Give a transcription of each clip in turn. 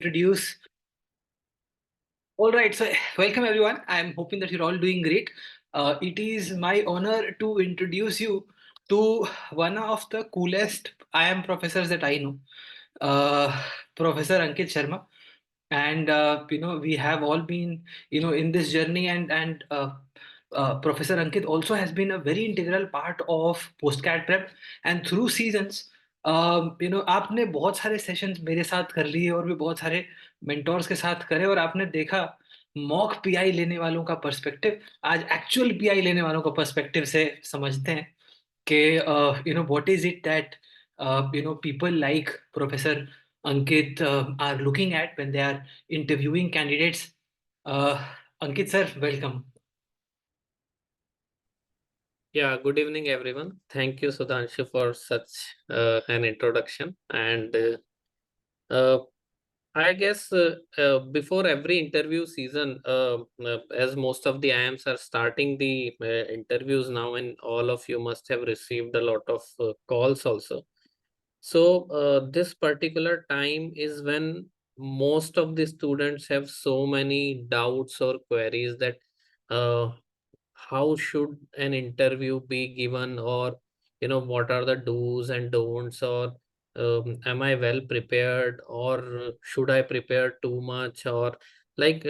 introduce. All right, so welcome everyone. I'm hoping that you're all doing great. It is my honor to introduce you to one of the coolest IIM professors that I know, Professor Ankit Sharma. And we have all been in this journey, and Professor Ankit also has been a very integral part of postcard prep, and through seasons. आपने बहुत सारे sessions मेरे साथ कर लिए और भी बहुत सारे मेंटोर्स के साथ करे, और आपने देखा मॉक पीआई लेने वालों का पर्सपेक्टिव आज एक्चुअल पीआई लेने वालों का पर्सपेक्टिव से समझते हैं कि what is it that people like Professor Ankit are looking at when they are interviewing candidates. Uh, Ankit sir, welcome. Yeah, good evening, everyone. Thank you, Sudhanshu, for such an introduction. And I guess before every interview season, as most of the IIMs are starting the interviews now, and all of you must have received a lot of calls also. So this particular time is when most of the students have so many doubts or queries that uh, how should an interview be given, or what are the do's and don'ts, or am I well prepared, or should I prepare too much, or like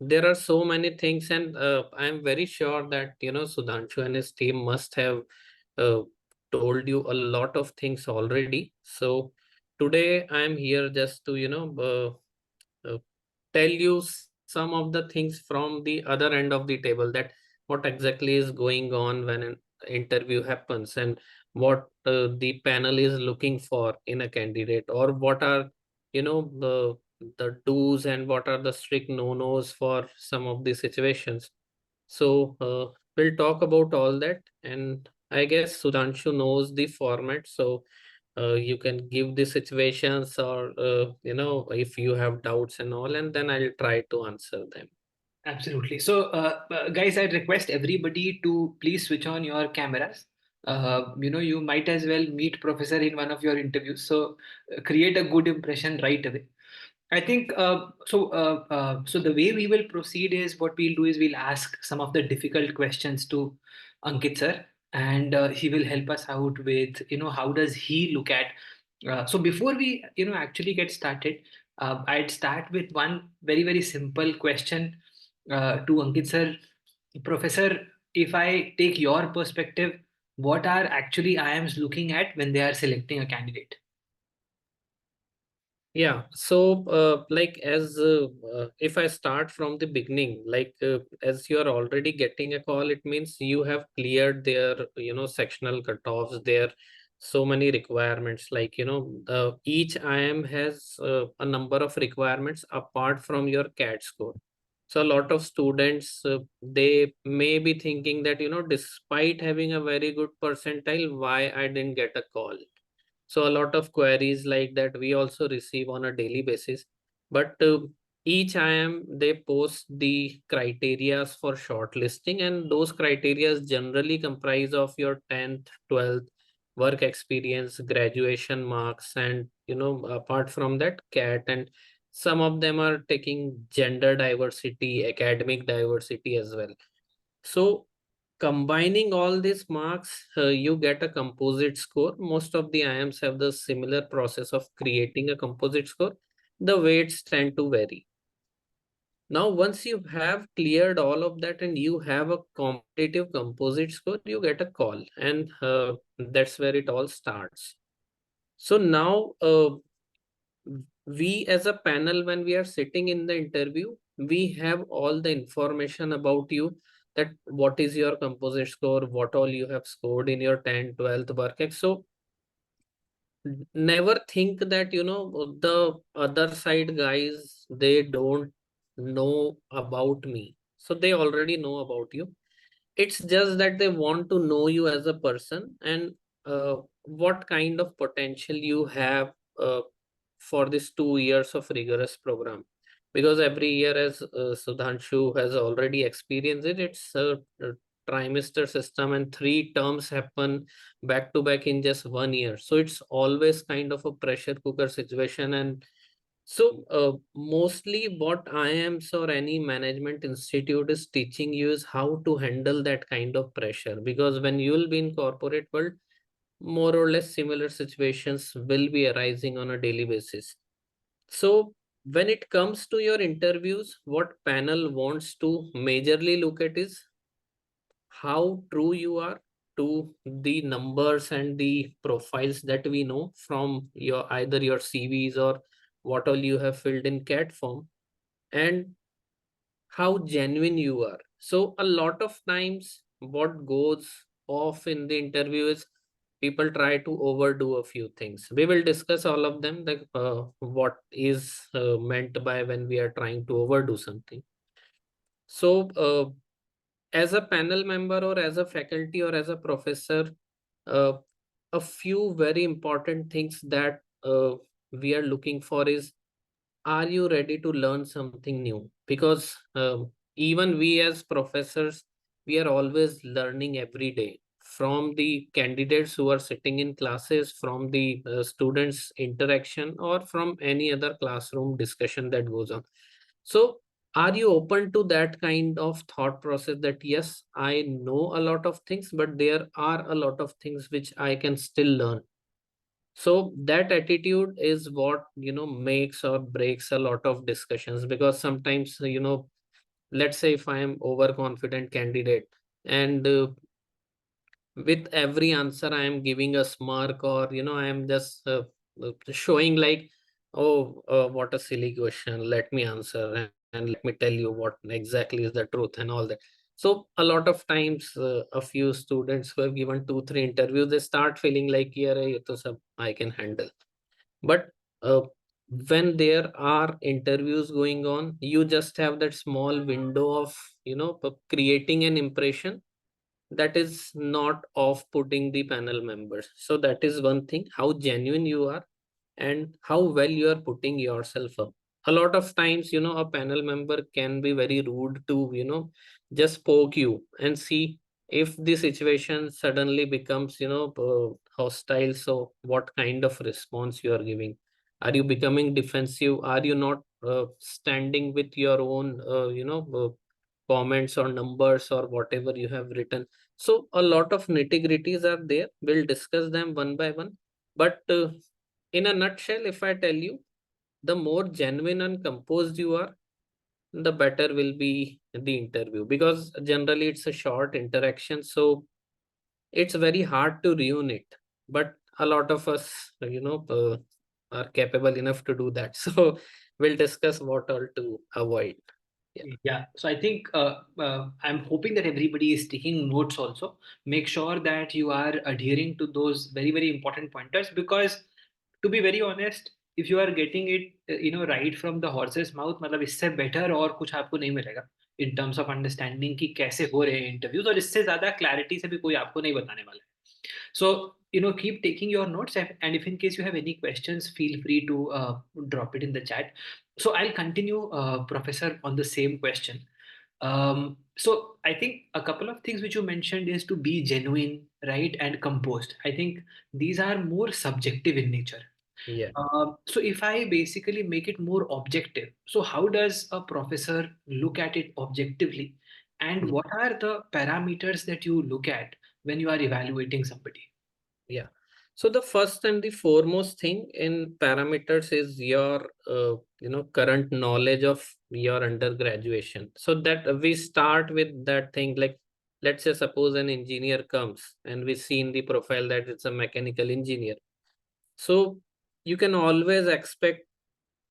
there are so many things. And I'm very sure that Sudhanshu and his team must have uh, told you a lot of things already. So today I'm here just to tell you some of the things from the other end of the table, that what exactly is going on when an interview happens, and what the panel is looking for in a candidate, or what are the do's and what are the strict no-nos for some of the situations. So we'll talk about all that, and I guess Sudhanshu knows the format, so you can give the situations, or if you have doubts and all, and then I'll try to answer them. Absolutely. So, guys, I'd request everybody to please switch on your cameras. You might as well meet Professor in one of your interviews. So, create a good impression right away. I think so. So the way we will proceed is, what we'll do is we'll ask some of the difficult questions to Ankit sir, and he will help us out with how does he look at. So before we actually get started, I'd start with one very simple question to Ankit sir. Professor, if I take your perspective, what are actually IIMs looking at when they are selecting a candidate? Yeah, so like as if I start from the beginning, like as you are already getting a call, it means you have cleared their sectional cutoffs, there so many requirements, like each IIM has a number of requirements apart from your CAT score. So a lot of students they may be thinking that despite having a very good percentile, why I didn't get a call. So a lot of queries like that we also receive on a daily basis. But each IIM they post the criterias for shortlisting, and those criterias generally comprise of your 10th, 12th, work experience, graduation marks, and apart from that, CAT, and some of them are taking gender diversity, academic diversity as well. So combining all these marks, you get a composite score. Most of the IIMs have the similar process of creating a composite score. The weights tend to vary. Now, once you have cleared all of that and you have a competitive composite score, you get a call, and that's where it all starts. So now, we as a panel, when we are sitting in the interview, we have all the information about you, that what is your composite score, what all you have scored in your 10th, 12th work ex. So never think that the other side guys, they don't know about me. So they already know about you. It's just that they want to know you as a person, and what kind of potential you have for this 2 years of rigorous program. Because every year, as Sudhanshu has already experienced it, it's a trimester system, and 3 terms happen back to back in just 1 year. So it's always kind of a pressure cooker situation. And So, mostly what IIMs or any management institute is teaching you is how to handle that kind of pressure. Because when you will be in corporate world, more or less similar situations will be arising on a daily basis. So, when it comes to your interviews, what panel wants to majorly look at is how true you are to the numbers and the profiles that we know from your either your CVs or what all you have filled in CAT form, and how genuine you are. So a lot of times what goes off in the interview is people try to overdo a few things. We will discuss all of them, like what is meant by when we are trying to overdo something. So as a panel member or as a faculty or as a professor, uh, a few very important things that we are looking for is, are you ready to learn something new? Because even we as professors, we are always learning every day from the candidates who are sitting in classes, from the students interaction, or from any other classroom discussion that goes on. So are you open to that kind of thought process that yes, I know a lot of things, but there are a lot of things which I can still learn? So that attitude is what, makes or breaks a lot of discussions. Because sometimes, let's say if I am overconfident candidate, and with every answer I am giving a smirk, or I am just showing like, oh, what a silly question, let me answer, and let me tell you what exactly is the truth and all that. So a lot of times, a few students who have given 2 3 interviews, they start feeling like, yeah, ye to sab I can handle. But uh, when there are interviews going on, you just have that small window of creating an impression that is not off putting the panel members. So that is one thing, how genuine you are and how well you are putting yourself up. A lot of times, a panel member can be very rude to, just poke you and see if the situation suddenly becomes, hostile. So what kind of response you are giving? Are you becoming defensive? Are you not standing with your own, comments or numbers or whatever you have written? So a lot of nitty-gritties are there. We'll discuss them one by one. But in a nutshell, if I tell you, the more genuine and composed you are, the better will be the interview. Because generally it's a short interaction, so it's very hard to ruin it. But a lot of us, are capable enough to do that. So we'll discuss what all to avoid. Yeah. Yeah, so I think I'm hoping that everybody is taking notes also. Make sure that you are adhering to those very, very important pointers because, to be very honest, if you are getting it, right from the horse's mouth, मतलब इससे better और कुछ आपको नहीं मिलेगा in terms of understanding कि कैसे हो रहे हैं interviews और इससे ज़्यादा clarity से भी कोई आपको नहीं बताने वाला है. So, keep taking your notes, and if in case you have any questions, feel free to drop it in the chat. So, I'll continue, Professor, on the same question. So, I think a couple of things which you mentioned is to be genuine, right, and composed. I think these are more subjective in nature. Yeah. So, if I basically make it more objective, so how does a professor look at it objectively? And what are the parameters that you look at when you are evaluating somebody? Yeah. So the first and the foremost thing in parameters is your, current knowledge of your undergraduation. So that we start with that thing, like, let's say suppose an engineer comes and we see in the profile that it's a mechanical engineer. So you can always expect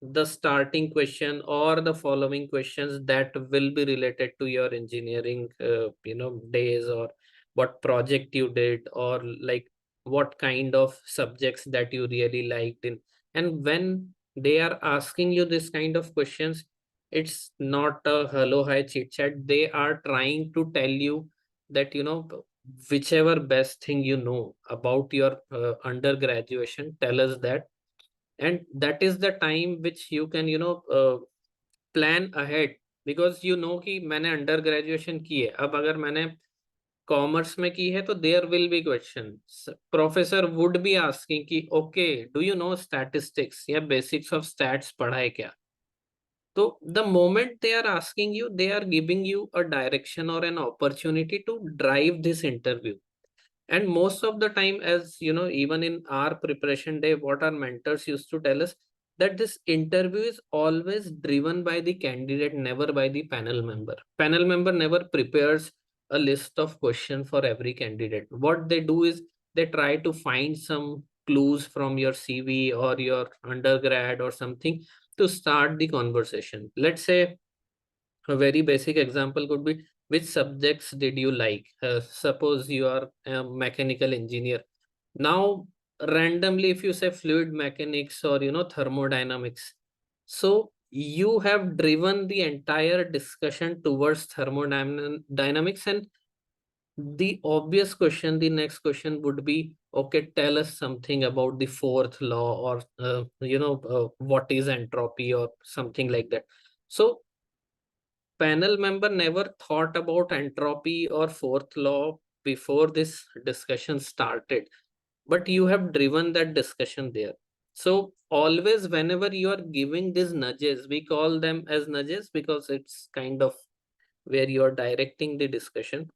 the starting question or the following questions that will be related to your engineering days, or what project you did, or like what kind of subjects that you really liked in. And when they are asking you this kind of questions, it's not a hello hi chit chat. They are trying to tell you that, whichever best thing you know about your undergraduation, tell us that. And that is the time which you can, plan ahead. Because कि मैंने under graduation की है, अब अगर मैंने commerce में की है तो there will be question, professor would be asking कि okay do you know statistics या बेसिक्स ऑफ स्टैट्स पढ़ा है क्या. तो the moment they are asking you, they are giving you a direction और an opportunity to drive this interview. And most of the time, as you know, even in our preparation day, what our mentors used to tell us, that this interview is always driven by the candidate, never by the panel member. Panel member never prepares a list of questions for every candidate. What they do is they try to find some clues from your CV or your undergrad or something to start the conversation. Let's say a very basic example could be, which subjects did you like? Suppose you are a mechanical engineer. Now, randomly, if you say fluid mechanics or thermodynamics, so you have driven the entire discussion towards thermodynamics, and the obvious question, the next question would be, okay, tell us something about the fourth law, or what is entropy or something like that. So panel member never thought about entropy or fourth law before this discussion started, but you have driven that discussion there. So always whenever you are giving these nudges, we call them as nudges because it's kind of where you are directing the discussion.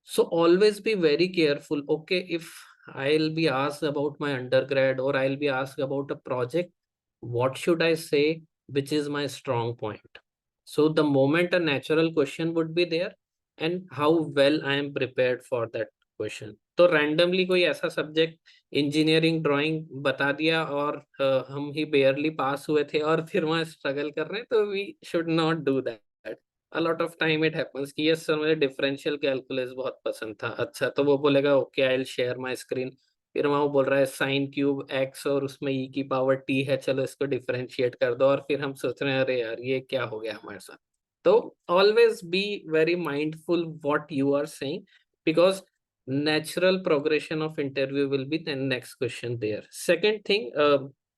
So always be very careful. Okay, if I'll be asked about my undergrad or I'll be asked about a project, what should I say, which is my strong point? So the moment a natural question would be there, and how well I am prepared for that question. तो randomly कोई ऐसा subject engineering drawing बता दिया और हम ही बेयरली पास हुए थे और फिर वहाँ स्ट्रगल कर रहे हैं, तो we should not do that. A lot of time it happens कि यस सर मुझे डिफरेंशियल कैलकुलस बहुत पसंद था. अच्छा, तो वो बोलेगा okay I will share my screen. फिर वहाँ वो बोल रहा है साइन क्यूब एक्स और उसमें ई की पावर टी है, चलो इसको डिफरेंशिएट कर दो, और फिर हम सोच रहे हैं अरे यार ये क्या हो गया हमारे साथ. तो always be very mindful what you are saying, because natural progression of interview will be the next question there. Second thing,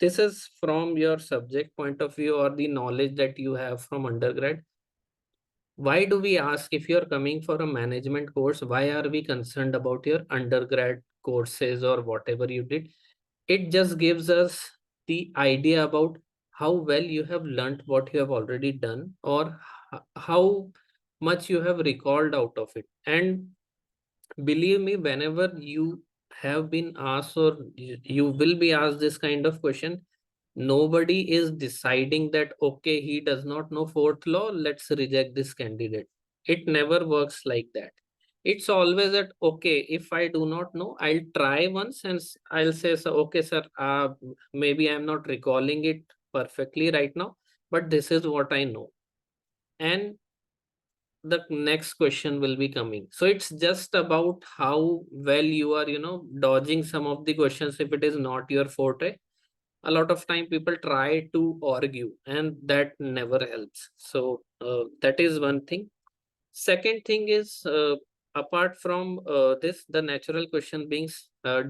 this is from your subject point of view or the knowledge that you have from undergrad. Why do we ask, if you're coming for a management course, why are we concerned about your undergrad courses or whatever you did? It just gives us the idea about how well you have learned what you have already done, or how much you have recalled out of it. And believe me, whenever you have been asked or you will be asked this kind of question, nobody is deciding that okay, he does not know fourth law, let's reject this candidate. It never works like that. It's always that okay, if I do not know, I'll try once and I'll say so, okay sir, maybe I'm not recalling it perfectly right now, but this is what I know. And the next question will be coming. So it's just about how well you are, dodging some of the questions if it is not your forte. A lot of time people try to argue and that never helps. So that is one thing. Second thing is, apart from this, the natural question being,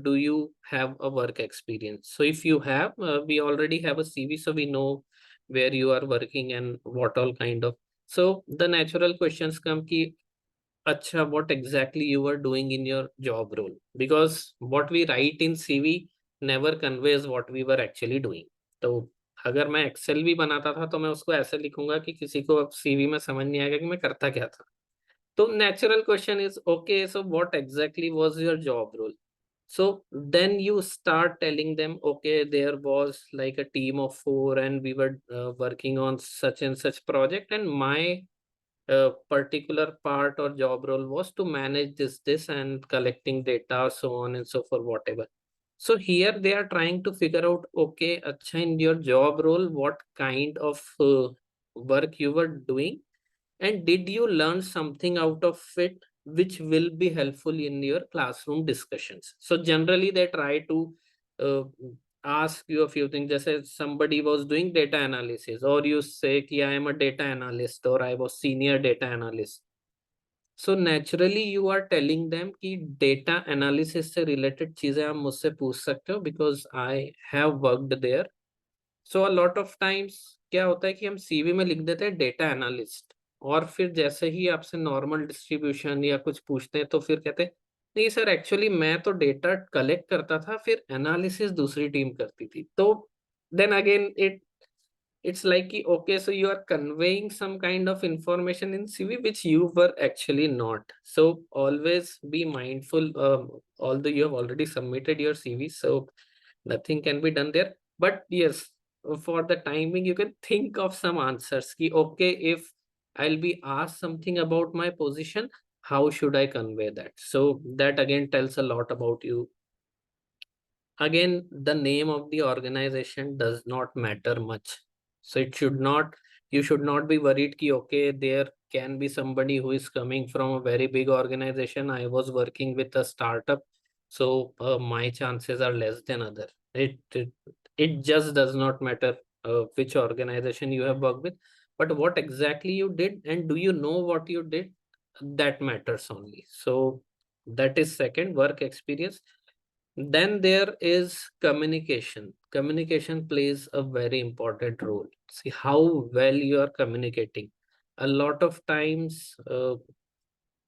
do you have a work experience? So if you have, we already have a CV, so we know where you are working and what all kind of. So the natural questions come ki, acha, what exactly you were doing in your job role? Because what we write in CV never conveys what we were actually doing. तो अगर मैं Excel भी बनाता था तो मैं उसको ऐसे लिखूंगा कि किसी को सीवी में समझ नहीं आएगा कि मैं करता क्या था. So natural question is, okay, so what exactly was your job role? So then you start telling them, okay, there was like a team of four and we were working on such and such project, and my particular part or job role was to manage this and collecting data, so on and so forth, whatever. So here they are trying to figure out, okay, acha, in your job role, what kind of work you were doing, and did you learn something out of it which will be helpful in your classroom discussions? So generally they try to uh, ask you a few things, just as somebody was doing data analysis, or you say ki, I am a data analyst or I was senior data analyst. So naturally you are telling them कि data analysis से related चीजें आप मुझसे पूछ सकते हो because I have worked there. So a lot of times क्या होता है कि हम CV में लिख देते हैं data analyst और फिर जैसे ही आपसे नॉर्मल डिस्ट्रीब्यूशन या कुछ पूछते हैं तो फिर कहते हैं नहीं सर, एक्चुअली मैं तो डेटा कलेक्ट करता था, फिर एनालिसिस दूसरी टीम करती थी। तो देन अगेन it's like कि, okay, so you are conveying some kind of information in CV which you were actually not. So always be mindful, although you have already submitted your CV, so nothing can be done there. But yes, for the timing, you can think of some answers. Ki, okay, if I'll be asked something about my position, how should I convey that? So that again tells a lot about you. Again, the name of the organization does not matter much. So it should not, you should not be worried ki, okay, there can be somebody who is coming from a very big organization. I was working with a startup, so my chances are less than other. It just does not matter which organization you have worked with, but what exactly you did and do you know what you did, that matters only. So that is second, work experience. Then there is communication. Communication plays a very important role. See how well you are communicating. A lot of times,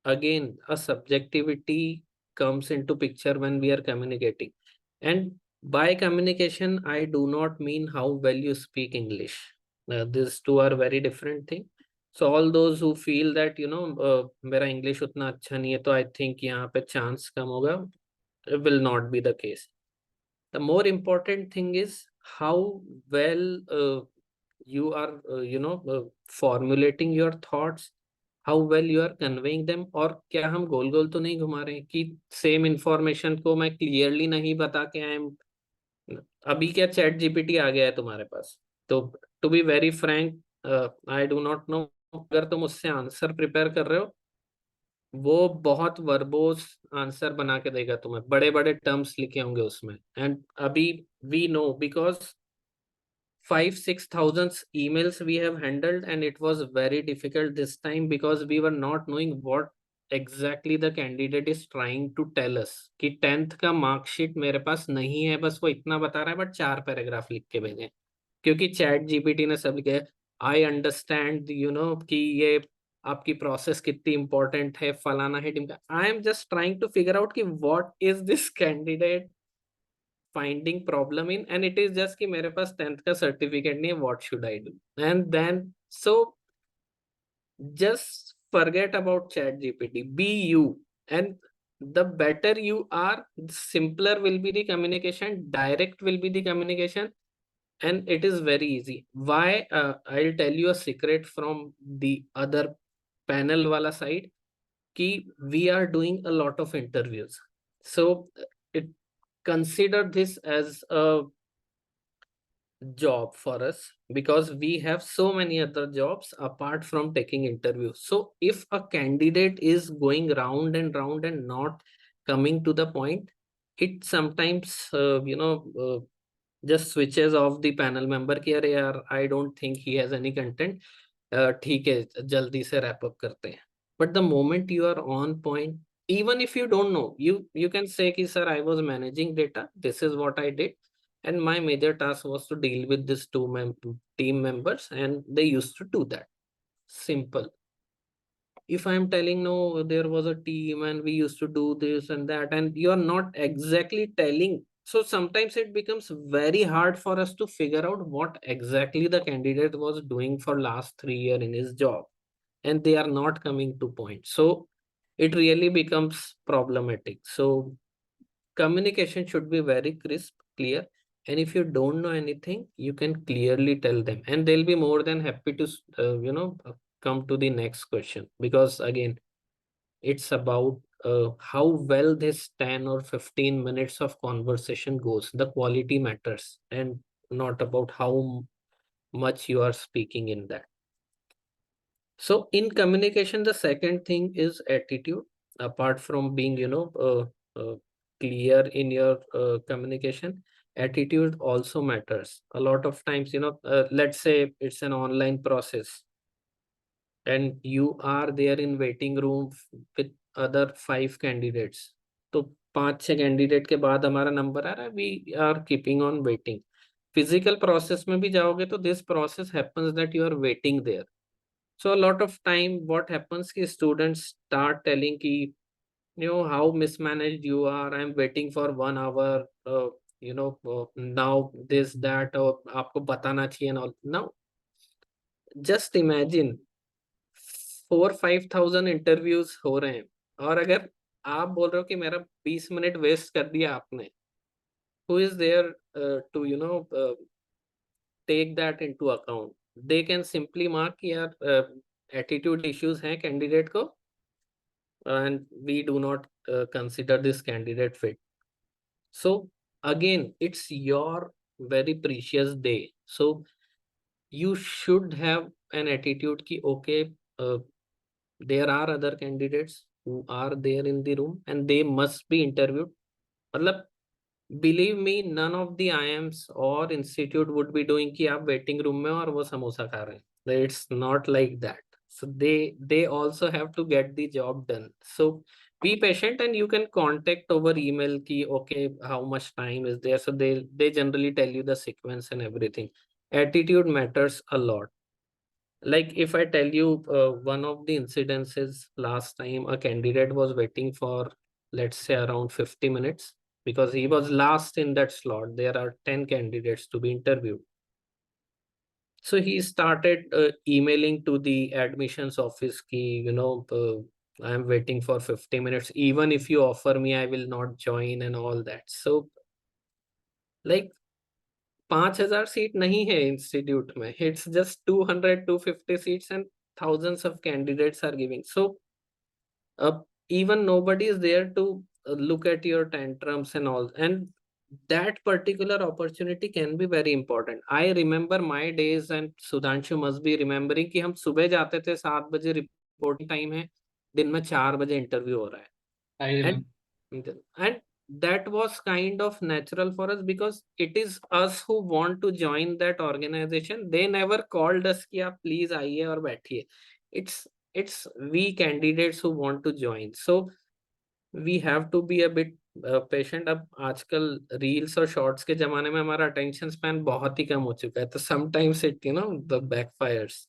again, a subjectivity comes into picture when we are communicating. And by communication, I do not mean how well you speak English. These two are very different things. So all those who feel that, मेरा English उतना अच्छा नहीं है, तो I think यहाँ पे chance कम होगा, will not be the case. The more important thing is how well you are formulating your thoughts, how well you are conveying them. और क्या हम गोल गोल तो नहीं घुमा रहे हैं कि सेम इंफॉर्मेशन को मैं क्लियरली नहीं बता के आई एम, अभी क्या चैट जीपीटी आ गया है तुम्हारे पास, तो to be very frank, I do not know, अगर तुम उससे आंसर प्रिपेयर कर रहे हो, वो बहुत वर्बोस आंसर बना के देगा तुम्हें, बड़े बड़े टर्म्स लिखे होंगे उसमें। एंड अभी we know because 5-6 thousand emails we have handled, and it was very difficult this time because we were not knowing what exactly the candidate is trying to tell us कि 10th का marksheet मेरे पास नहीं है, बस वो इतना बता रहा है, बट 4 पैराग्राफ लिख के भेजे, क्योंकि चैट जीपीटी ने सब लिखे। आई अंडरस्टैंड कि ये आपकी प्रोसेस कितनी इंपॉर्टेंट है, फलाना है टीम का। I am just trying to figure out कि what is this candidate finding problem in, and it is just कि मेरे पास 10th का सर्टिफिकेट नहीं है, what should I do. And then so just forget about chat gpt, be you, and the better you are, simpler will be the communication, direct will be the communication, and it is very easy. Why? I'll tell you a secret from the other panel wala side ki we are doing a lot of interviews. So it, consider this as a job for us because we have so many other jobs apart from taking interviews. So if a candidate is going round and round and not coming to the point, it sometimes just switches off the panel member कि अरे यार, I don't think he has any content, ठीक है जल्दी से wrap up करते हैं। But the moment you are on point, even if you don't know, you can say कि sir, I was managing data, this is what I did, and my major task was to deal with these team members, and they used to do that. Simple. If I'm telling no, there was a team and we used to do this and that, and you are not exactly telling, so sometimes it becomes very hard for us to figure out what exactly the candidate was doing for last 3 years in his job, and they are not coming to point. So it really becomes problematic. So communication should be very crisp, clear, and if you don't know anything, you can clearly tell them, and they'll be more than happy to come to the next question, because again, it's about how well this 10 or 15 minutes of conversation goes. The quality matters, and not about how much you are speaking in that. So in communication, the second thing is attitude. Apart from being, clear in your communication, attitude also matters. A lot of times, let's say it's an online process and you are there in waiting room with other 5 candidates. तो 5-6 candidate के बाद हमारा number आ रहा है, we are keeping on waiting. Physical process में भी जाओगे तो this process happens that you are waiting there, So a lot of time what happens is students start telling ki, how mismanaged you are, I'm waiting for 1 hour, now this that, or aapko batana chahiye and all. Now just imagine 4-5 thousand interviews हो रहे हैं, और अगर आप बोल रहे हो कि मेरा 20 मिनट वेस्ट कर दिया आपने, who is there to take that into account? They can simply mark कि यार एटीट्यूड इश्यूज हैं कैंडिडेट को, and we do not consider this candidate fit. So again, it's your very precious day. So you should have an attitude ki okay, uh, there are other candidates who are there in the room and they must be interviewed. मतलब believe me, none of the IIMs or institute would be doing कि आप waiting room में और वो समोसा खा रहे हैं. It's not like that. So they also have to get the job done. So be patient, and you can contact over email ki okay, how much time is there. So they generally tell you the sequence and everything. Attitude matters a lot. Like if I tell you one of the incidences, last time a candidate was waiting for, let's say, around 50 minutes because he was last in that slot. There are 10 candidates to be interviewed. So he started emailing to the admissions office key, I'm waiting for 50 minutes. Even if you offer me, I will not join and all that. So like 5,000 seat नहीं है institute में. It's just 200-250 seats and thousands of candidates are giving. So uh, even nobody is there to look at your tantrums and all. And that particular opportunity can be very important. I remember my days, and Sudhanshu must be remembering कि हम सुबह जाते थे 7 बजे, reporting time है, दिन में 4 बजे इंटरव्यू हो रहा है. I And remember. and that was kind of natural for us because it is us who want to join that organization. They never called us कि आप please आइए और बैठिए. It's we candidates who want to join. So we have to be a bit patient. अब आजकल reels और shorts के जमाने में हमारा अटेंशन स्पैन बहुत ही कम हो चुका है, तो sometimes it the backfires.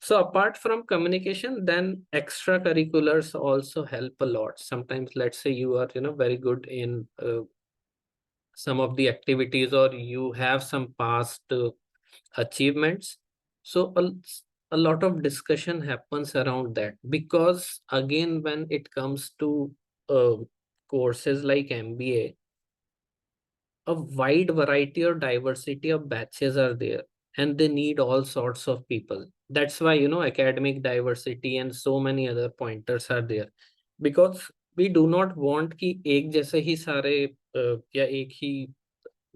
So apart from communication, then extracurriculars also help a lot. Sometimes, let's say you are, very good in some of the activities, or you have some past achievements. So a lot of discussion happens around that, because again, when it comes to uh, courses like MBA, a wide variety or diversity of batches are there, and they need all sorts of people. That's why, academic diversity and so many other pointers are there, because we do not want कि एक जैसे ही सारे या एक ही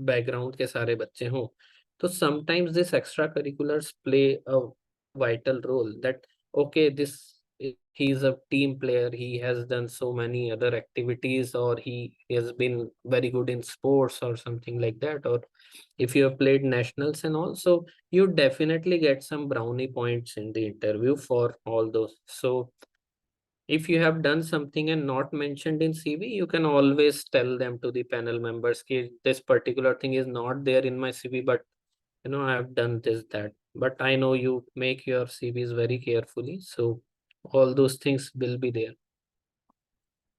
background के सारे बच्चे हों. तो sometimes this extracurriculars play a vital role, that okay, this he's a team player, he has done so many other activities, or he has been very good in sports or something like that, or if you have played nationals and all, so you definitely get some brownie points in the interview for all those. So if you have done something and not mentioned in CV, you can always tell them to the panel members कि this particular thing is not there in my CV, but I have done this, that. But I know you make your CVs very carefully, so all those things will be there.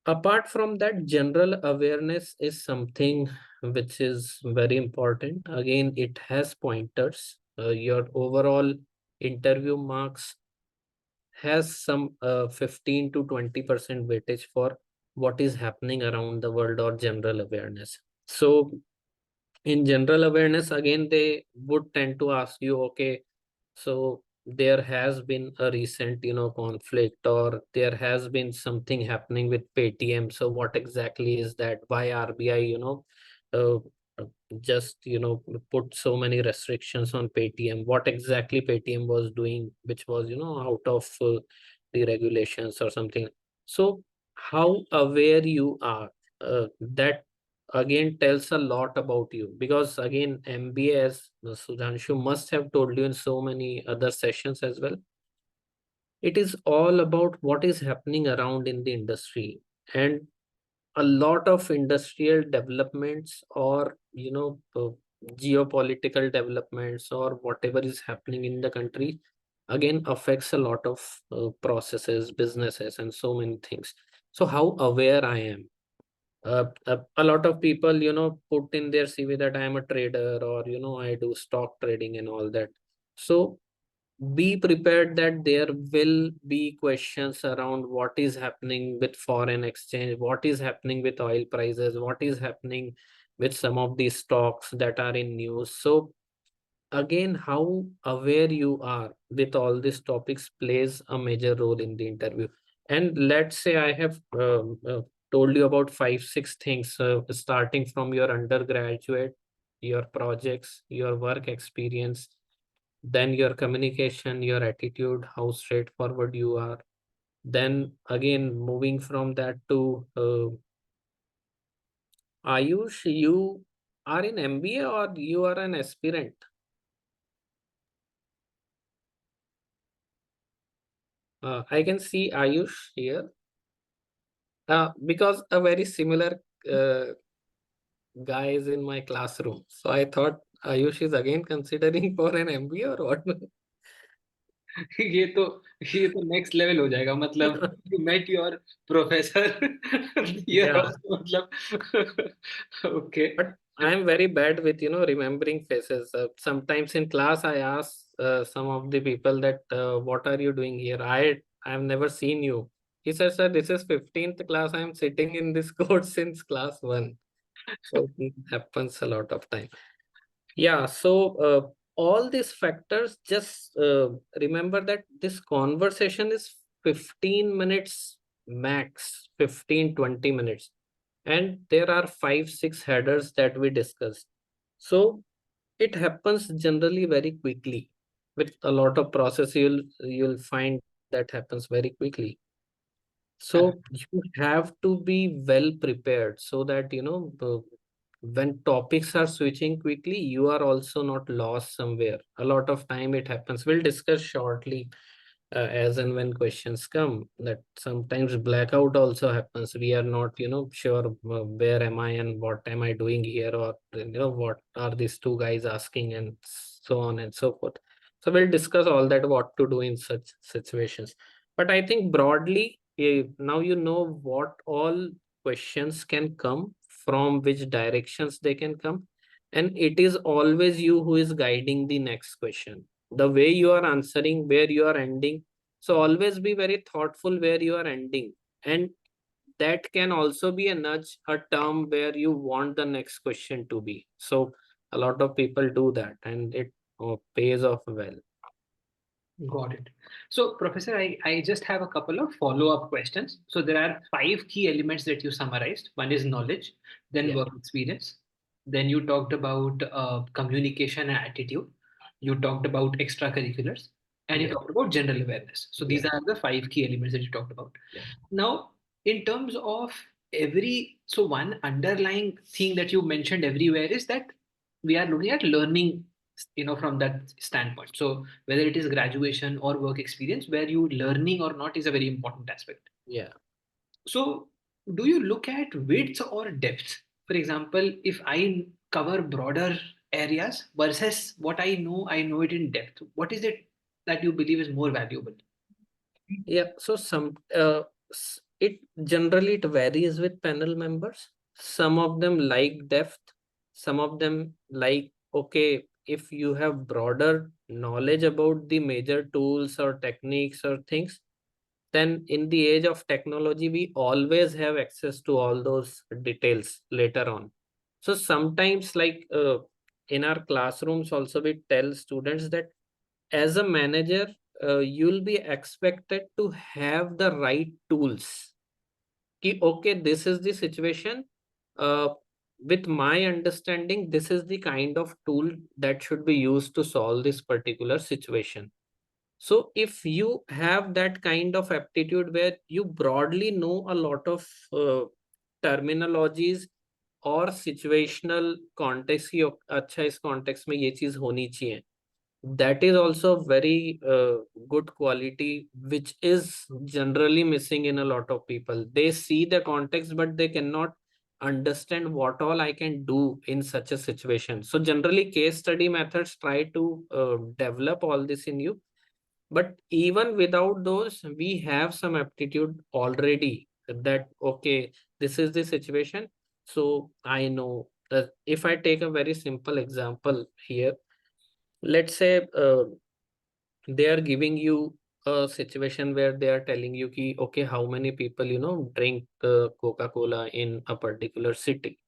Apart from that, general awareness is something which is very important. Again, it has pointers. Your overall interview marks has some 15 to 20% weightage for what is happening around the world, or general awareness. So in general awareness, again, they would tend to ask you, okay, so there has been a recent, conflict, or there has been something happening with Paytm. So what exactly is that? Why RBI, uh, uh, just, put so many restrictions on Paytm? What exactly Paytm was doing, which was, out of the regulations or something? So how aware you are, that again tells a lot about you, because again, MBA, as Sudhanshu must have told you in so many other sessions as well, it is all about what is happening around in the industry. And a lot of industrial developments, or geopolitical developments, or whatever is happening in the country, again affects a lot of processes, businesses, and so many things. So how aware I am. A lot of people, put in their CV that I am a trader, or I do stock trading and all that. So be prepared that there will be questions around what is happening with foreign exchange, what is happening with oil prices, what is happening with some of these stocks that are in news. So again, how aware you are with all these topics plays a major role in the interview. And let's say I have told you about five six things, starting from your undergraduate, your projects, your work experience, then your communication, your attitude, how straightforward you are. Then again, moving from that to Ayush, you are in MBA or you are an aspirant? I can see Ayush here, because a very similar uh, guy is in my classroom. So I thought Ayush is again considering for an MBA or what? ये तो ये तो next level हो जाएगा, मतलब you met your professor here Yeah, also, मतलब okay. but I'm very bad with remembering faces. Sometimes in class I ask some of the people that what are you doing here? I've never seen you. He says, sir, this is 15th class. I'm sitting in this course since class one. So it happens a lot of time. Yeah, so all these factors, just remember that this conversation is 15 minutes max, 15-20 minutes. And there are five, six headers that we discussed. So it happens generally very quickly. With a lot of process, you'll find that happens very quickly. So you have to be well prepared so that when topics are switching quickly, you are also not lost somewhere. A lot of time it happens. We'll discuss shortly as and when questions come, that sometimes blackout also happens. We are not sure where am I and what am I doing here, or what are these two guys asking, and so on and so forth. So we'll discuss all that, what to do in such situations. But I think broadly, now you know what all questions can come, from which directions they can come, and it is always you who is guiding the next question. The way you are answering, where you are ending, so always be very thoughtful where you are ending. And that can also be a nudge, a term where you want the next question to be. So a lot of people do that, and it pays off well. Got it. So, Professor, I just have a couple of follow-up questions. So, there are five key elements that you summarized. One is knowledge, then Yeah, work experience. Then you talked about communication and attitude. You talked about extracurriculars, and you yeah, talked about general awareness. So, these yeah, are the five key elements that you talked about. yeah. Now, in terms of so one underlying thing that you mentioned everywhere is that we are looking at learning, from that standpoint. So whether it is graduation or work experience, where you learning or not is a very important aspect. Yeah. So do you look at width or depth? For example, if I cover broader areas versus what I know it in depth, what is it that you believe is more valuable? Yeah, so it generally it varies with panel members. Some of them like depth, some of them like, okay, if you have broader knowledge about the major tools or techniques or things, then in the age of technology, we always have access to all those details later on. So sometimes, like in our classrooms, also we tell students that as a manager, you'll be expected to have the right tools. Ki, okay, this is the situation. Uh, with my understanding, this is the kind of tool that should be used to solve this particular situation. So if you have that kind of aptitude where you broadly know a lot of terminologies और situational context की अच्छा इस context में ये चीज होनी चाहिए, that is also very good quality which is generally missing in a lot of people. They see the context but they cannot understand what all I can do in such a situation. So generally case study methods try to develop all this in you. But even without those, we have some aptitude already that, okay, this is the situation. So I know that if I take a very simple example here, let's say they are giving you a situation where they are telling you ki, okay, how many people, drink Coca-Cola in a particular city.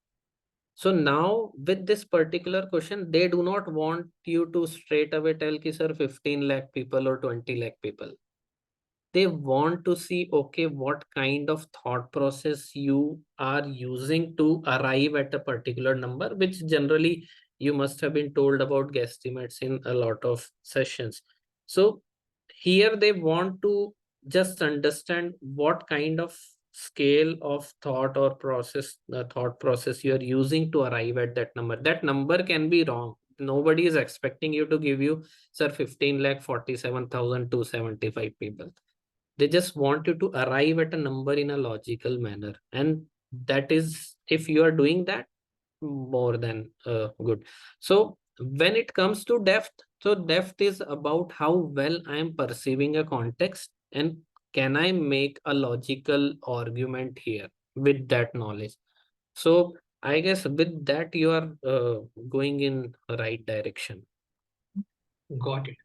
So now with this particular question, they do not want you to straight away tell ki, sir, 15 lakh people or 20 lakh people. They want to see, okay, what kind of thought process you are using to arrive at a particular number, which generally you must have been told about guesstimates in a lot of sessions. So here they want to just understand what kind of scale of thought or process, the thought process you are using to arrive at that number. That number can be wrong. Nobody is expecting you to give you, sir, 15 lakh 47,275 people. They just want you to arrive at a number in a logical manner, and that is, if you are doing that, more than good. So when it comes to depth, so depth is about how well I am perceiving a context, and can I make a logical argument here with that knowledge. So I guess with that you are going in right direction. Got it.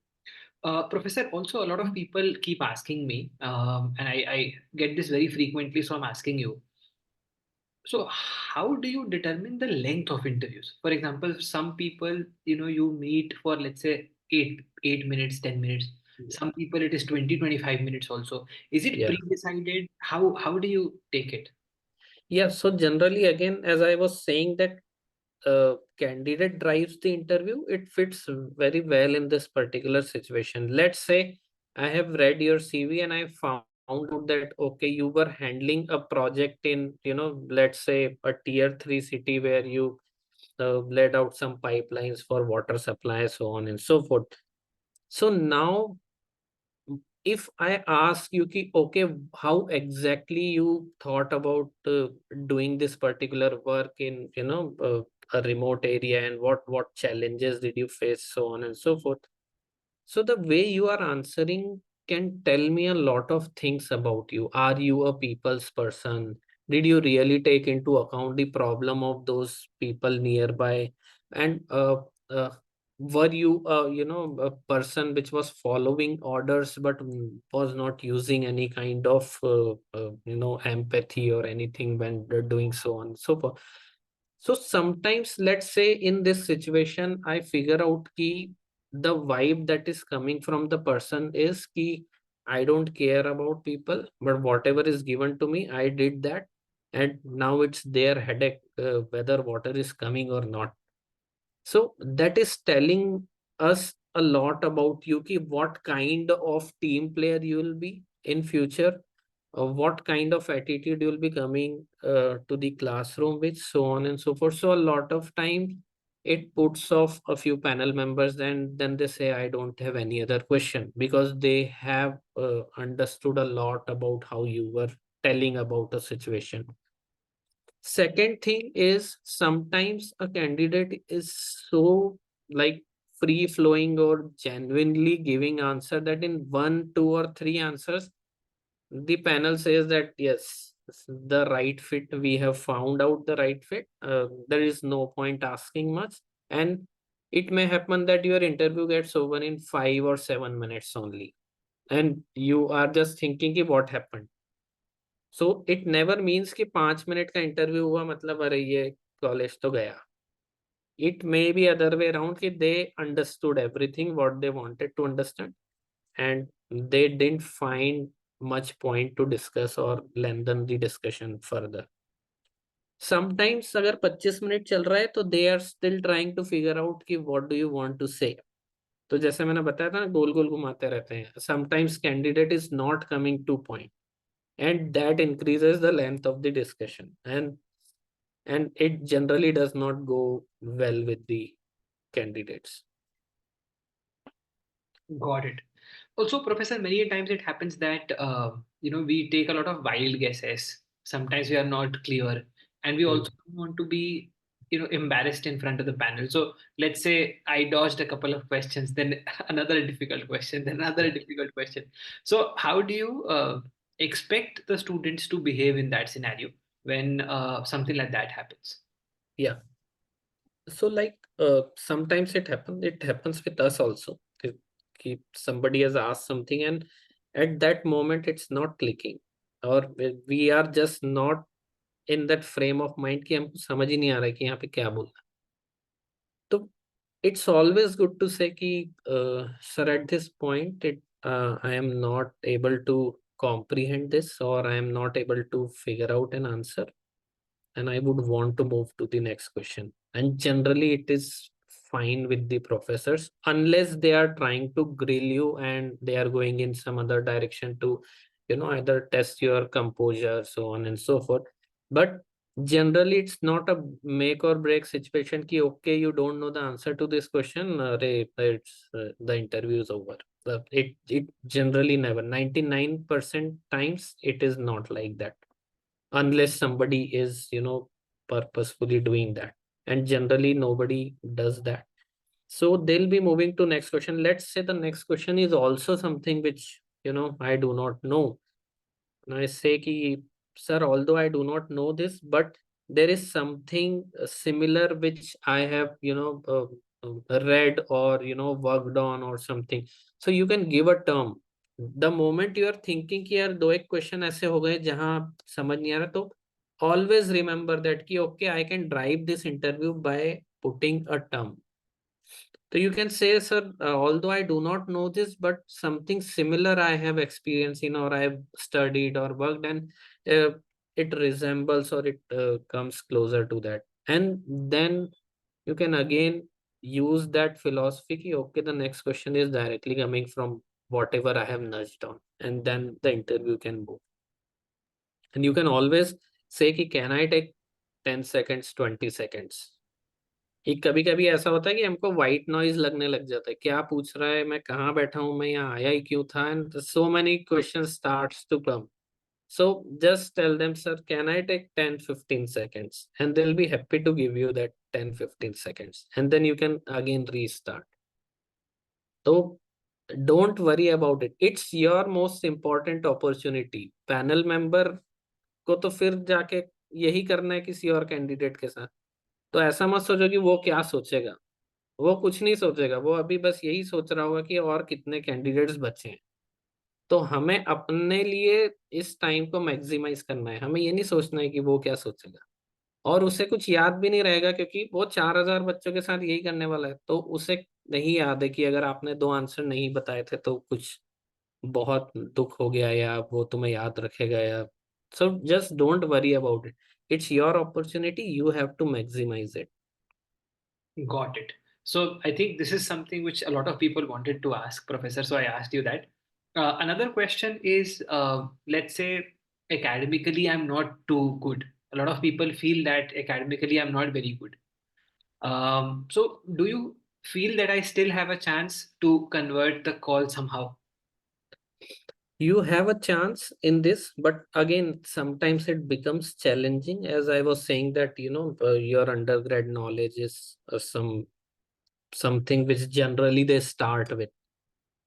Professor, also a lot of people keep asking me, and I get this very frequently, so I'm asking you. So, how do you determine the length of interviews? For example, some people, you meet for, let's say, 8 minutes, 10 minutes. Some people it is 20, 25 minutes also. Is it Yeah. pre-decided? How do you take it? Yeah, so generally, again, as I was saying, that candidate drives the interview, it fits very well in this particular situation. Let's say I have read your CV and I found out that, okay, you were handling a project in, let's say a tier 3 city where you laid out some pipelines for water supply, so on and so forth. So now if I ask you, ki, okay, how exactly you thought about doing this particular work in, a remote area, and what challenges did you face, so on and so forth. So the way you are answering can tell me a lot of things about you. Are you a people's person? Did you really take into account the problem of those people nearby? And uh, were you, a person which was following orders but was not using any kind of, empathy or anything when they're doing so on and so forth. So sometimes, let's say in this situation, I figure out ki the vibe that is coming from the person is ki I don't care about people, but whatever is given to me, I did that. And now it's their headache whether water is coming or not. So that is telling us a lot about you, ki what kind of team player you will be in future, what kind of attitude you'll be coming to the classroom with, so on and so forth. So a lot of times it puts off a few panel members, and then they say, I don't have any other question, because they have understood a lot about how you were telling about a situation. Second thing is, sometimes a candidate is so like free flowing or genuinely giving answer that in one, two, or three answers, the panel says that yes, the right fit, we have found out the right fit. There is no point asking much. And it may happen that your interview gets over in 5 or 7 minutes only. And you are just thinking ki what happened. So it never means कि 5 minute का interview हुआ मतलब अरे ये college तो गया. It may be other way around कि they understood everything what they wanted to understand, and they didn't find much point to discuss or lengthen the discussion further. Sometimes अगर 25 minute चल रहा है तो they are still trying to figure out कि what do you want to say. तो जैसे मैंने बताया था ना, गोल गोल घुमाते रहते हैं. Sometimes candidate is not coming to point, and that increases the length of the discussion, and it generally does not go well with the candidates. Got it. Also, Professor, many a times it happens that we take a lot of wild guesses. Sometimes we are not clear, and we Mm. also don't want to be. embarrassed in front of the panel. So let's say I dodged a couple of questions, then another difficult question, then another difficult question. So how do you expect the students to behave in that scenario when something like that happens? Yeah. So like sometimes it happens with us also. If somebody has asked something and at that moment it's not clicking, or we are just not in that frame of mind कि हमको समझ ही नहीं आ रहा है कि यहाँ पे क्या बोलना है. तो it's always good to say कि sir, at this point I am not able to comprehend this, or I am not able to figure out an answer, and I would want to move to the next question. And generally, it is fine with the professors unless they are trying to grill you and they are going in some other direction to, either test your composure, so on and so forth. But generally, it's not a make or break situation. Ki, okay, you don't know the answer to this question. The interview is over. It generally never. 99% times it is not like that unless somebody is purposefully doing that, and generally nobody does that. So they'll be moving to next question. Let's say the next question is also something which I do not know, and I say ki, sir, although I do not know this, but there is something similar which I have read or worked on or something. So you can give a term. The moment you are thinking कि यार दो एक question ऐसे हो गए जहां समझ नहीं आ रहा, तो always remember that कि okay, I can drive this interview by putting a term. So you can say, sir, although I do not know this, but something similar I have experienced in, or I have studied or worked, and it resembles, or it comes closer to that. And then you can again use that philosophy. Ki, okay, the next question is directly coming from whatever I have nudged on, and then the interview can move. And you can always say, ki, can I take 10 seconds, 20 seconds? कि कभी कभी ऐसा होता है कि हमको white noise लगने लग जाता है, क्या पूछ रहा है, मैं कहाँ बैठा हूँ, मैं यहाँ आया ही क्यों था, and so many question starts to come. So just tell them, sir, can I take 10-15 seconds, and they'll be happy to give you that 10-15 seconds, and then you can again restart. So don't worry about it. It's your most important opportunity. Panel member को तो फिर जाके यही करना है किसी और candidate के साथ. तो ऐसा मत सोचो कि वो क्या सोचेगा. वो कुछ नहीं सोचेगा, वो अभी बस यही सोच रहा होगा कि और कितने कैंडिडेट्स बचे हैं. तो हमें अपने लिए इस टाइम को मैक्सिमाइज करना है. हमें ये नहीं सोचना है कि वो क्या सोचेगा, और उसे कुछ याद भी नहीं रहेगा क्योंकि वो 4,000 बच्चों के साथ यही करने वाला है. तो उसे नहीं याद है कि अगर आपने दो आंसर नहीं बताए थे तो कुछ बहुत दुख हो गया, या वो तुम्हें याद रखेगा, या so just don't worry about it. It's your opportunity, you have to maximise it. Got it. So I think this is something which a lot of people wanted to ask, Professor. So I asked you that. Another question is, let's say academically I'm not too good. A lot of people feel that academically I'm not very good. So do you feel that I still have a chance to convert the call somehow? You have a chance in this, but again sometimes it becomes challenging, as I was saying that your undergrad knowledge is something which generally they start with.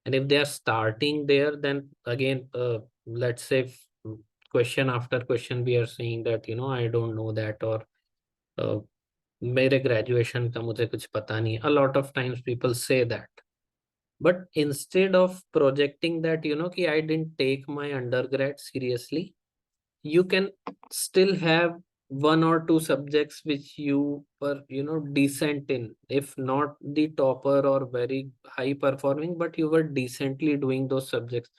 And if they are starting there, then again let's say question after question we are saying that I don't know that, or uh, मेरे graduation का मुझे कुछ पता नहीं. A lot of times people say that. But instead of projecting that, ki I didn't take my undergrad seriously, you can still have one or two subjects which you were, decent in, if not the topper or very high performing, but you were decently doing those subjects.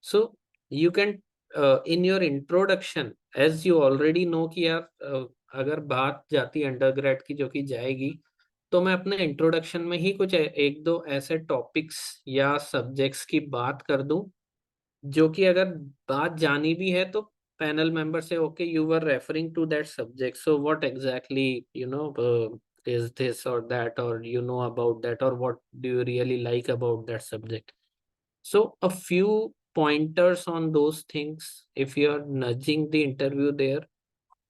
So you can, in your introduction, as you already know कि यार अगर बात जाती undergrad की जो कि जाएगी, तो मैं अपने इंट्रोडक्शन में ही कुछ एक दो ऐसे टॉपिक्स या सब्जेक्ट्स की बात कर दूं जो कि अगर बात जानी भी है तो पैनल मेंबर से, okay, you were referring to that subject, so what exactly is this or that, or about that, or what do you really like about that subject. So a few pointers on those things, if you are nudging the interview there,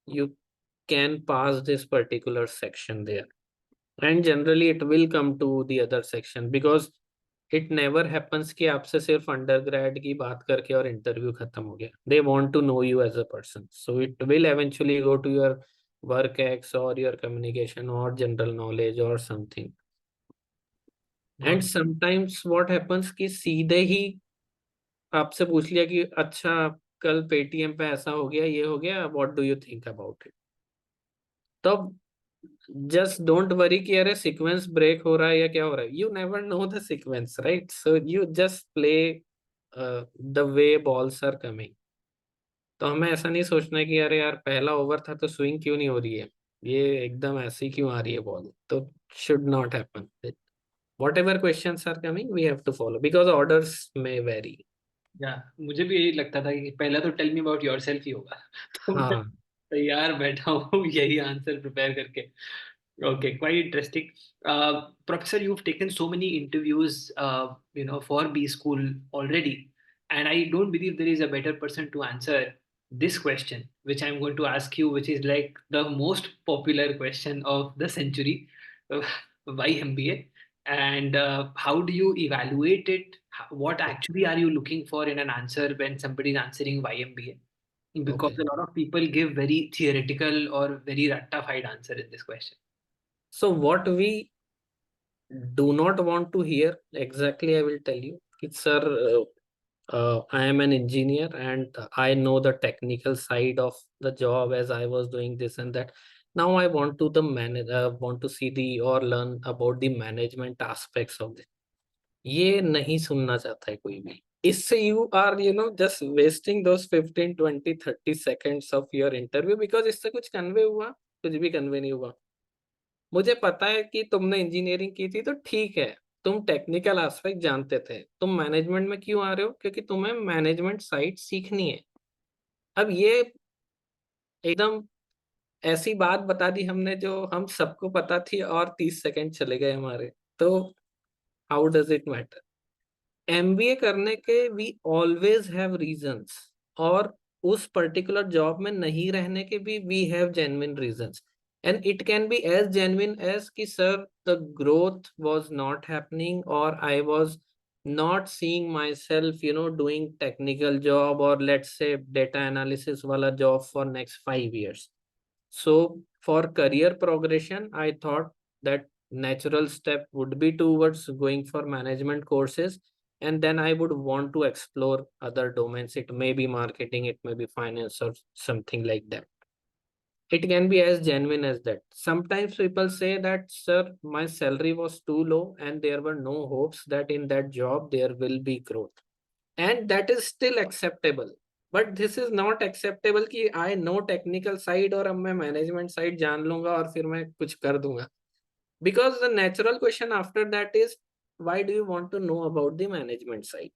you can pass this particular section there. And generally it will come to the other section, because it never happens कि आपसे सिर्फ undergrad की बात करके और interview खत्म हो गया. They want to know you as a person, so it will eventually go to your work ex or your communication or general knowledge or something. Got And sometimes what happens कि सीधे ही आपसे पूछ लिया कि अच्छा कल पेटीएम पे ऐसा हो गया, ये हो गया, what do you think about it. तब जस्ट डोंट वरी कि अरे सीक्वेंस ब्रेक हो रहा है या क्या हो रहा है. You never know the sequence, right? So you just play the way balls are coming. तो हमें ऐसा नहीं सोचना है कि अरे यार पहला ओवर था तो स्विंग क्यों नहीं हो रही है, ये एकदम ऐसी क्यों आ रही है बॉल. तो should not happen. Whatever questions are coming, we have to follow because orders may vary. या मुझे भी यही लगता था कि पहला तो टेल मी अबाउट योरसेल्फ ही होगा तो मैं हाँ. तैयार बैठा हूँ यही आंसर प्रिपेयर करके. Okay, quite interesting. Professor, you've taken so many interviews, for B School already, and I don't believe there is a better person to answer this question, which I'm going to ask you, which is like the most popular question of the century. uh, why MBA? And how do you evaluate it? What actually are you looking for in an answer when somebody is answering why MBA? Because Okay. a lot of people give very theoretical or very ratified answer in this question. So what we do not want to hear exactly, I will tell you. It's sir, I am an engineer and I know the technical side of the job as I was doing this and that. Now I want to the manage, want to see the or learn about the management aspects of this. ये नहीं सुनना चाहता है कोई भी. इससे you are just wasting those 15 20 30 seconds of your interview, because इससे कुछ कन्वे हुआ, कुछ भी कन्वे नहीं हुआ. मुझे पता है कि तुमने इंजीनियरिंग की थी तो ठीक है, तुम टेक्निकल एस्पेक्ट जानते थे, तुम मैनेजमेंट में क्यों आ रहे हो, क्योंकि तुम्हें मैनेजमेंट साइड सीखनी है. अब ये एकदम ऐसी बात बता दी हमने जो हम सबको पता थी और 30 सेकंड चले गए हमारे. तो how does it matter? MBA करने के वी ऑलवेज हैव रीजंस, और उस पर्टिकुलर जॉब में नहीं रहने के भी we have genuine reasons. And it can be as genuine as कि sir the growth was not happening, और I was not seeing myself doing technical job or let's say data analysis wala job for next 5 years. So for career progression, I thought that natural step would be towards going for management courses. And then I would want to explore other domains. It may be marketing, it may be finance or something like that. It can be as genuine as that. Sometimes people say that, sir, my salary was too low and there were no hopes that in that job there will be growth. And that is still acceptable. But this is not acceptable कि I know technical side और अब मैं management side जान लूंगा और फिर मैं कुछ कर दूंगा. Because the natural question after that is why do you want to know about the management side?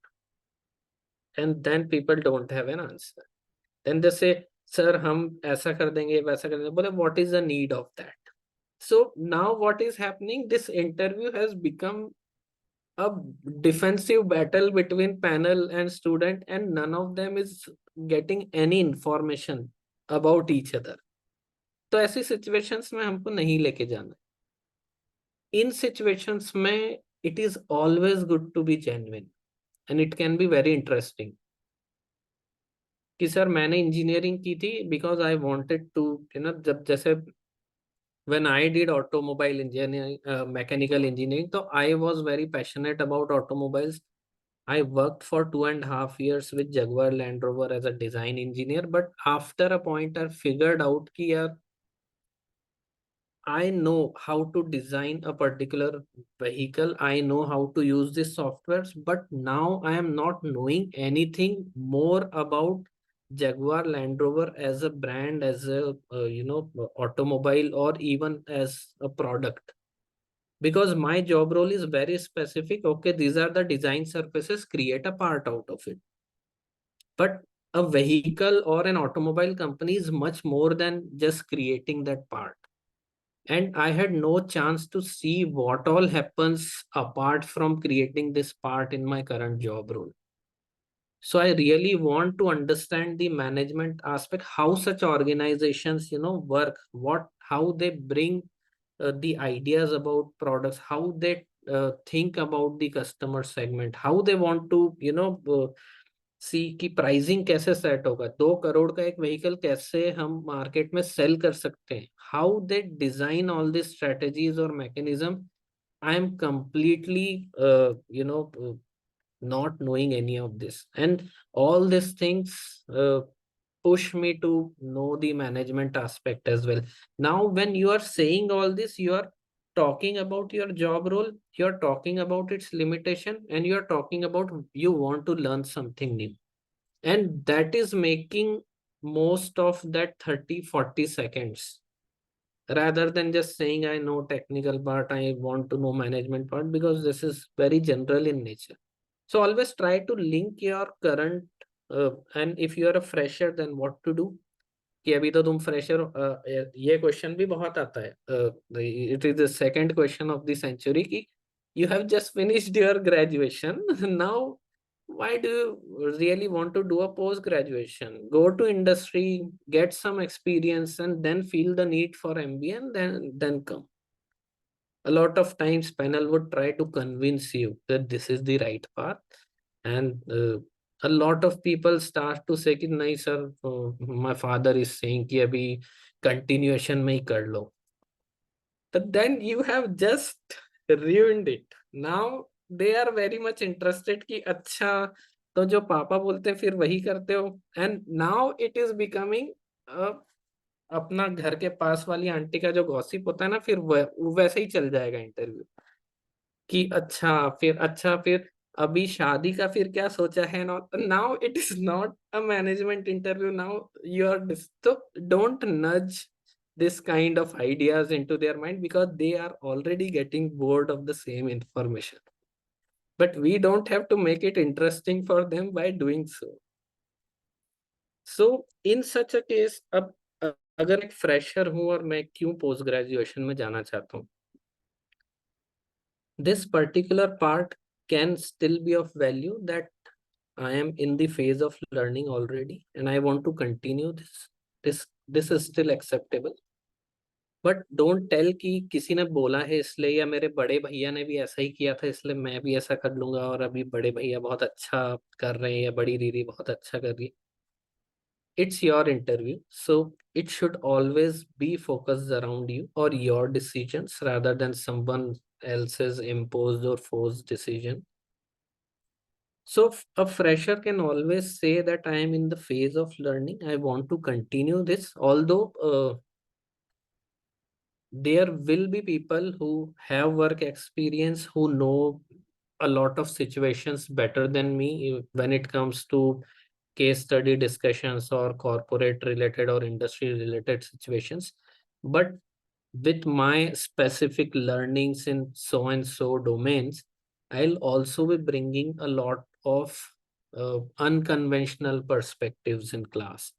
And then people don't have an answer. Then they say, sir हम ऐसा कर देंगे वैसा कर देंगे. बोले what is the need of that? So now what is happening, this interview has become a defensive battle between panel and student, and none of them is getting any information about each other. तो ऐसी situations में हमको नहीं लेके जाना. इन situations में it is always good to be genuine, and it can be very interesting. कि sir मैंने इंजीनियरिंग की थी because I wanted to जब जैसे when I did automobile engineering, mechanical engineering, so I was very passionate about automobiles. I worked for 2.5 years with Jaguar Land Rover as a design engineer, but after a point, I figured out कि यार I know how to design a particular vehicle. I know how to use these softwares, but now I am not knowing anything more about Jaguar Land Rover as a brand, as a automobile, or even as a product. Because my job role is very specific. Okay, these are the design surfaces, create a part out of it. But a vehicle or an automobile company is much more than just creating that part. And I had no chance to see what all happens apart from creating this part in my current job role. So I really want to understand the management aspect, how such organizations, work, how they bring the ideas about products, how they think about the customer segment, how they want to, सी कि pricing कैसे set होगा, 2 करोड़ का एक vehicle कैसे हम market में cell कर सकते हैं, how they design all this strategies और mechanism. I am completely not knowing any of this, and all these things push me to know the management aspect as well. Now when you are saying all this, you are talking about your job role, you are talking about its limitation, and you are talking about you want to learn something new, and that is making most of that 30-40 seconds, rather than just saying I know technical part, I want to know management part, because this is very general in nature. So always try to link your current, and if you are a fresher, then what to do. कि अभी तो तुम fresher, ये question भी बहुत आता है. It is the second question of the century कि you have just finished your graduation. Now why do you really want to do a post graduation? Go to industry, get some experience, and then feel the need for MBA, and then come. A lot of times panel would try to convince you that this is the right path, and a lot of people start to say कि नहीं sir, my father is saying कि अभी continuation में ही कर लो. But then you have just ruined it. Now they are very much interested कि अच्छा, तो जो पापा बोलते हैं फिर वही करते हो. And now it is becoming अपना घर के पास वाली आंटी का जो गॉसिप होता है ना, फिर वैसे ही चल जाएगा इंटरव्यू. कि अच्छा फिर अभी शादी का फिर क्या सोचा है. Now it is not a management interview. Now you are, तो don't nudge this kind of ideas into their mind, because they are already getting bored of the same information, but we don't have to make it interesting for them by doing so. So in such a case, अब अगर एक fresher हूं और मैं क्यों post graduation में जाना चाहता हूँ, this particular part can still be of value, that I am in the phase of learning already and I want to continue this. This is still acceptable. But don't tell कि किसी ने बोला है इसलिए, या मेरे बड़े भैया ने भी ऐसा ही किया था इसलिए मैं भी ऐसा कर लूंगा, और अभी बड़े भैया बहुत अच्छा कर रहे हैं या बड़ी दीदी बहुत अच्छा कर रही है. It's your interview, so it should always be focused around you or your decisions rather than someone else's imposed or forced decision. So a fresher can always say that I am in the phase of learning. I want to continue this. Although there will be people who have work experience, who know a lot of situations better than me when it comes to case study discussions or corporate related or industry related situations. But with my specific learnings in so and so domains, I'll also be bringing a lot of unconventional perspectives in class.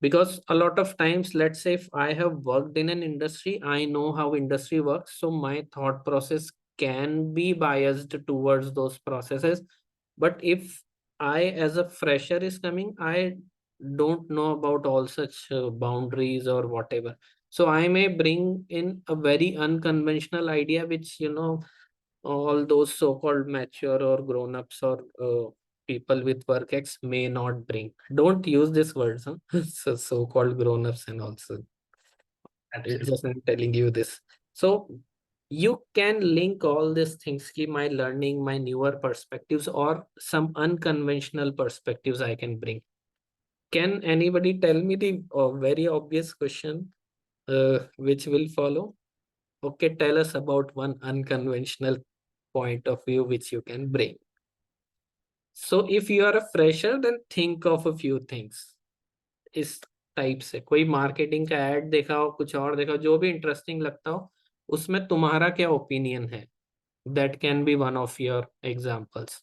Because a lot of times, let's say if I have worked in an industry, I know how industry works, so my thought process can be biased towards those processes. But if I as a fresher is coming, I don't know about all such boundaries or whatever, so I may bring in a very unconventional idea which all those so-called mature or grown-ups or people with work ex may not bring. Don't use this words, huh? So-called grown-ups and also. It's just I'm telling you this. So you can link all these things, ki my learning, my newer perspectives, or some unconventional perspectives I can bring. Can anybody tell me the very obvious question which will follow? Okay, tell us about one unconventional point of view which you can bring. So if you are a fresher, then think of a few things. इस type से कोई marketing का add देखा हो, कुछ और देखा हो, जो भी इंटरेस्टिंग लगता हो, उसमें तुम्हारा क्या ओपिनियन है. That can be one of your examples.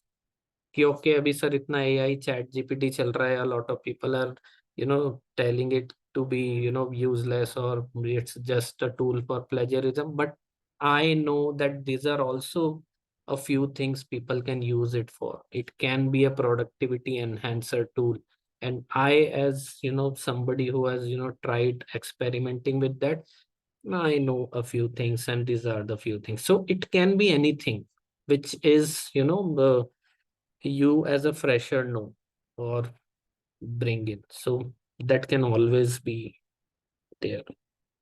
कि ओके अभी सर इतना एआई चैट जीपीटी चल रहा है, lot of people are telling it to be useless, और it's just a tool for plagiarism, but I know that these are also a few things people can use it for. It can be a productivity enhancer tool. And I, as somebody who has tried experimenting with that, I know a few things, and these are the few things. So it can be anything which is you as a fresher know or bring in. So that can always be there.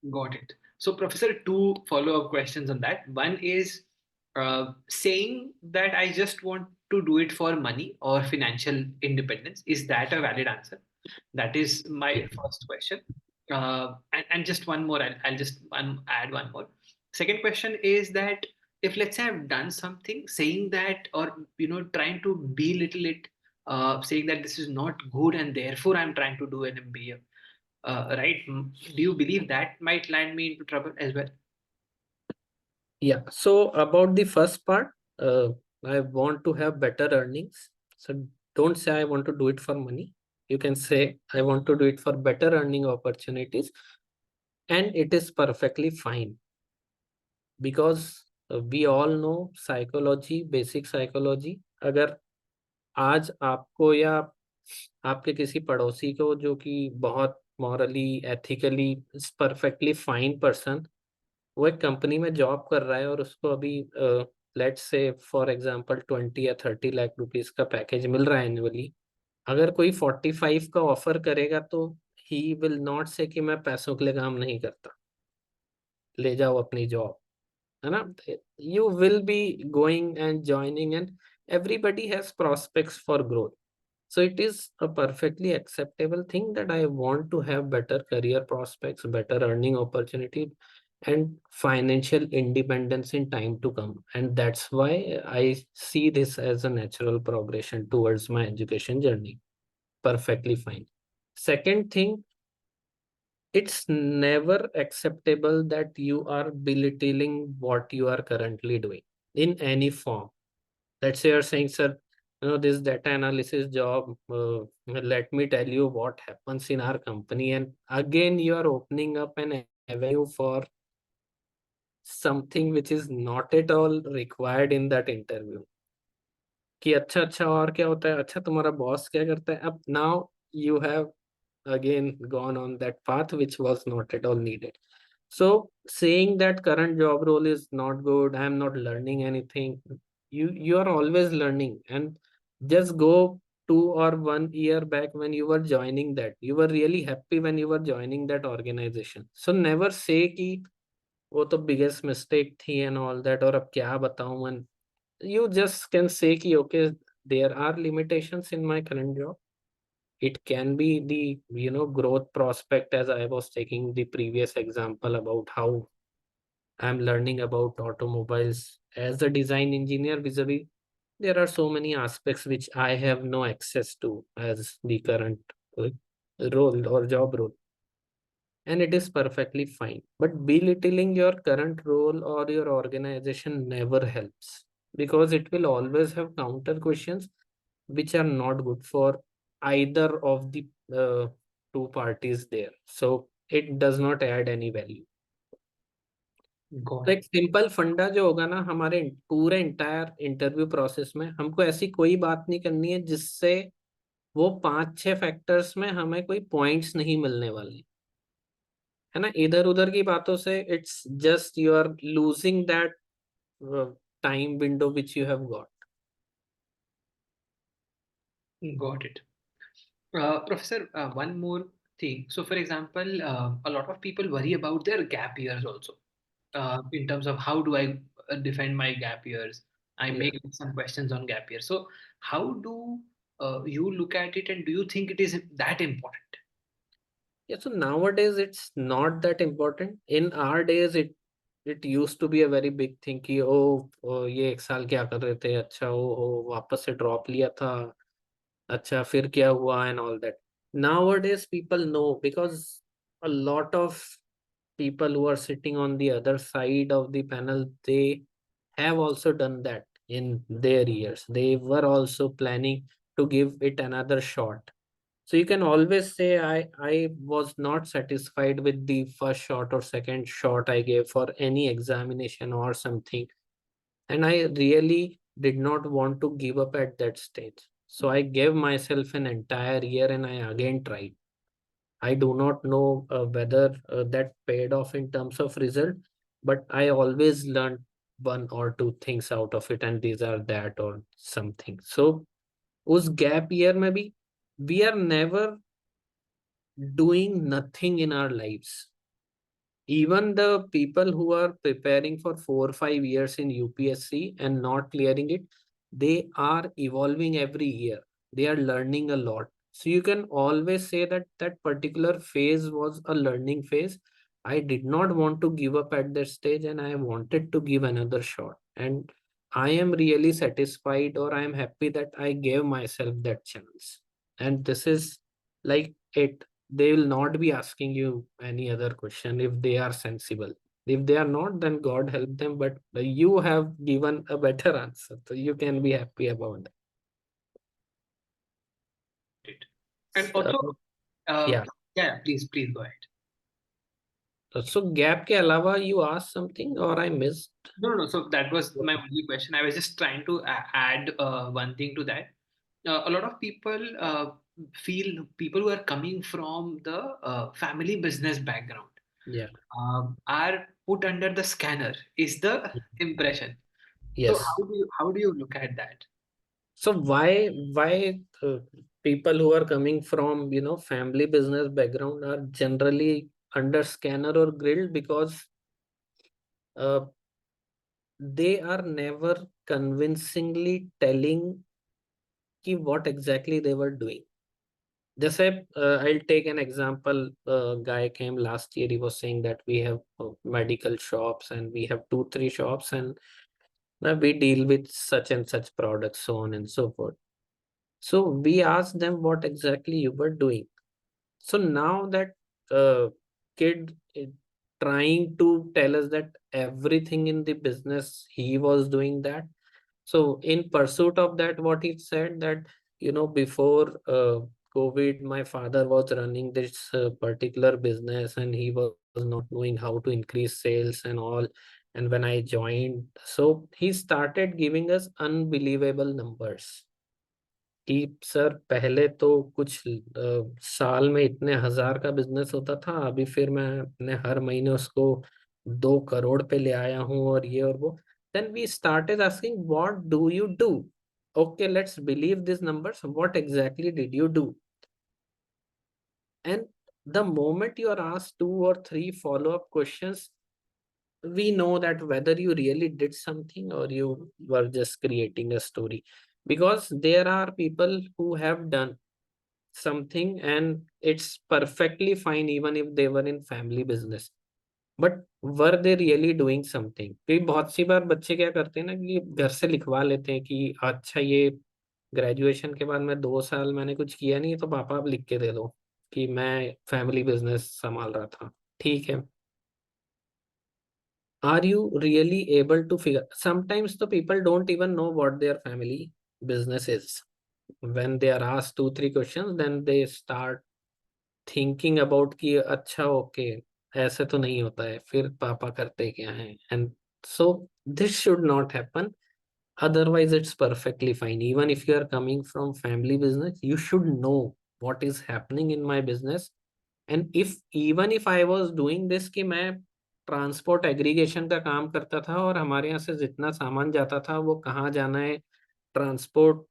Got it. So, Professor, two follow-up questions on that. One is saying that I just want to do it for money or financial independence. Is that a valid answer? That is my first question. And just one more, I'll just add one more. Second question is that if, let's say, I've done something saying that, or trying to belittle it, saying that this is not good and therefore I'm trying to do an MBA, right? Do you believe that might land me into trouble as well? Yeah. So about the first part, uh, I want to have better earnings. So don't say I want to do it for money. You can say I want to do it for better earning opportunities, and it is perfectly fine because we all know psychology, basic psychology. अगर आज आपको या आपके किसी पड़ोसी को जो कि बहुत morally ethically perfectly fine person, वो एक कंपनी में जॉब कर रहा है और उसको अभी लेट्स से फॉर एग्जांपल 20 या 30 लाख रुपीस का पैकेज मिल रहा है एनुअली, अगर कोई 45 का ऑफर करेगा तो ही विल नॉट से कि मैं पैसों के लिए काम नहीं करता, ले जाओ अपनी जॉब, है ना? You will be going and joining, and everybody has prospects for growth. So it is a perfectly acceptable thing that I want to have better career prospects, better earning opportunity, and financial independence in time to come. And that's why I see this as a natural progression towards my education journey. Perfectly fine. Second thing, it's never acceptable that you are belittling what you are currently doing in any form. Let's say you're saying, sir, this data analysis job, let me tell you what happens in our company. And again, you are opening up an avenue for something which is not at all required in that interview. कि अच्छा अच्छा और क्या होता है, अच्छा तुम्हारा boss क्या करता है, अब now you have again gone on that path which was not at all needed. So saying that current job role is not good, I am not learning anything, you are always learning. And just go 2 or 1 year back when you were joining that, you were really happy when you were joining that organization. So never say कि वो तो biggest mistake थी and all that, और अब क्या बताऊं, and you just can say कि okay, there are limitations in my current job. It can be the growth prospect, as I was taking the previous example about how I'm learning about automobiles as a design engineer vis-a-vis. There are so many aspects which I have no access to as the current uh, role or job role, and it is perfectly fine. But belittling your current role or your organization never helps, because it will always have counter questions which are not good for either of the uh, two parties there. So it does not add any value. Got तो it. एक simple फंडा जो होगा ना हमारे पूरे entire interview process में, हमको ऐसी कोई बात नहीं करनी है जिससे वो 5-6 फैक्टर्स में हमें कोई पॉइंट्स नहीं मिलने वाले, है ना? इधर उधर की बातों से it's just you are losing that time window which you have got. Got it. Professor, one more thing. So, for example, a lot of people worry about their gap years also, in terms of how do I defend my gap years? I Yeah. make some questions on gap years. So, how do you look at it, and do you think it is that important? Yeah, so nowadays it's not that important. In our days, it used to be a very big thing कि ओ ये 1 साल क्या कर रहे थे, अच्छा ओ वापस से ड्रॉप लिया था, अच्छा फिर क्या हुआ and all that. Nowadays people know because a lot of people who are sitting on the other side of the panel, they have also done that in their years. They were also planning to give it another shot. So you can always say I was not satisfied with the first shot or second shot I gave for any examination or something. And I really did not want to give up at that stage. So I gave myself an entire year and I again tried. I do not know whether that paid off in terms of result, but I always learned one or two things out of it, and these are that or something. So, उस gap year में भी we are never doing nothing in our lives. Even the people who are preparing for 4 or 5 years in UPSC and not clearing it, they are evolving every year. They are learning a lot. So you can always say that that particular phase was a learning phase. I did not want to give up at that stage and I wanted to give another shot. And I am really satisfied or I am happy that I gave myself that chance. And this is like it, they will not be asking you any other question if they are sensible. If they are not, then God help them, but you have given a better answer, so you can be happy about It. And that. also, Yeah. yeah, please go ahead. So gap ke alawa you asked something or I missed? No, no, no. So that was my only question. I was just trying to add one thing to that. A lot of people feel people who are coming from the family business background Yeah. are put under the scanner, is the impression. So Yes. how do you look at that? So why people who are coming from family business background are generally under scanner or grilled because uh, they are never convincingly telling ki what exactly they were doing. Just say, I'll take an example. A guy came last year. He was saying that we have medical shops and we have 2, 3 shops and we deal with such and such products, so on and so forth. So we asked them what exactly you were doing. So now that kid is trying to tell us that everything in the business he was doing that. So in pursuit of that, what he said that before COVID, my father was running this particular business and he was not knowing how to increase sales and all. And when I joined, so he started giving us unbelievable numbers. कि sir पहले तो कुछ साल में इतने हजार का business होता था, अभी फिर मैं हर महीने उसको 2 करोड़ पे ले आया हूँ और ये और वो. Then we started asking, what do you do? Okay, let's believe these numbers. What exactly did you do? And the moment you are asked 2 or 3 follow-up questions, we know that whether you really did something or you were just creating a story. Because there are people who have done something and it's perfectly fine even if they were in family business, but were they really doing something? क्योंकि बहुत सी बार बच्चे क्या करते हैं ना कि घर से लिखवा लेते हैं कि अच्छा ये ग्रेजुएशन के बाद मैं 2 साल मैंने कुछ किया नहीं तो पापा आप लिख के दे दो कि मैं फैमिली बिजनेस संभाल रहा था. ठीक है. Are you really able to figure? Sometimes the people don't even know what their family business is. When they are asked 2, 3 questions, then they start thinking about कि अच्छा ओके ऐसे तो नहीं होता है, फिर पापा करते क्या हैं. And so this should not happen. Otherwise, it's perfectly fine. Even if you are coming from family business, you should know what is happening in my business. And if even if I was doing this कि मैं transport aggregation का काम करता था और हमारे यहाँ से जितना सामान जाता था वो कहाँ जाना है, ट्रांसपोर्ट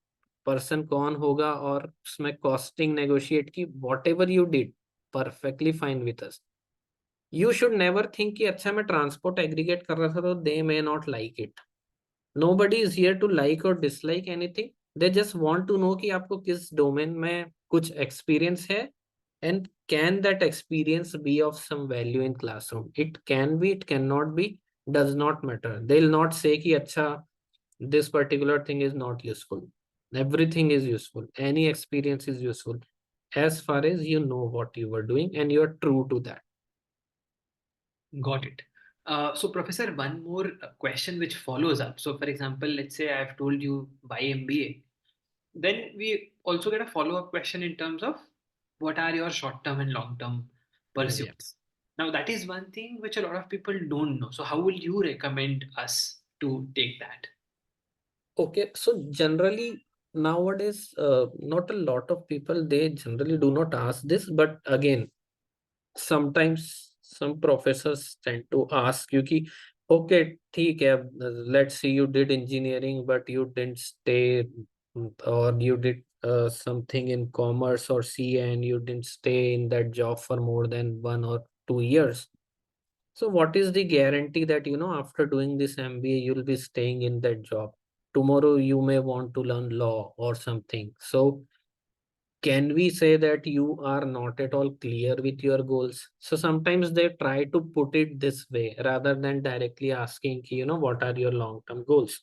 पर्सन कौन होगा और उसमें कॉस्टिंग नेगोशिएट की, whatever you did perfectly fine with us. You should never think कि अच्छा मैं ट्रांसपोर्ट एग्रीगेट कर रहा था तो they may not like it. Nobody is here to like or dislike anything. They just want to know कि आपको किस डोमेन में कुछ एक्सपीरियंस है and can that experience be of some value in classroom. It can be, it cannot be, does not matter. They'll not say कि अच्छा this particular thing is not useful. Everything is useful. Any experience is useful as far as you know what you were doing and you are true to that. Got it. So, Professor, one more question which follows up. So, for example, let's say I've told you why MBA. Then we also get a follow-up question in terms of what are your short-term and long-term Yeah. pursuits. Now, that is one thing which a lot of people don't know. So, how will you recommend us to take that? Okay, so generally nowadays, not a lot of people, they generally do not ask this, but again, sometimes some professors tend to ask you कि okay ठीक है, let's say you did engineering but you didn't stay, or you did something in commerce or CA and you didn't stay in that job for more than 1 or 2 years. So what is the guarantee that, after doing this MBA, you'll be staying in that job? Tomorrow you may want to learn law or something. So can we say that you are not at all clear with your goals? So sometimes they try to put it this way rather than directly asking, what are your long-term goals?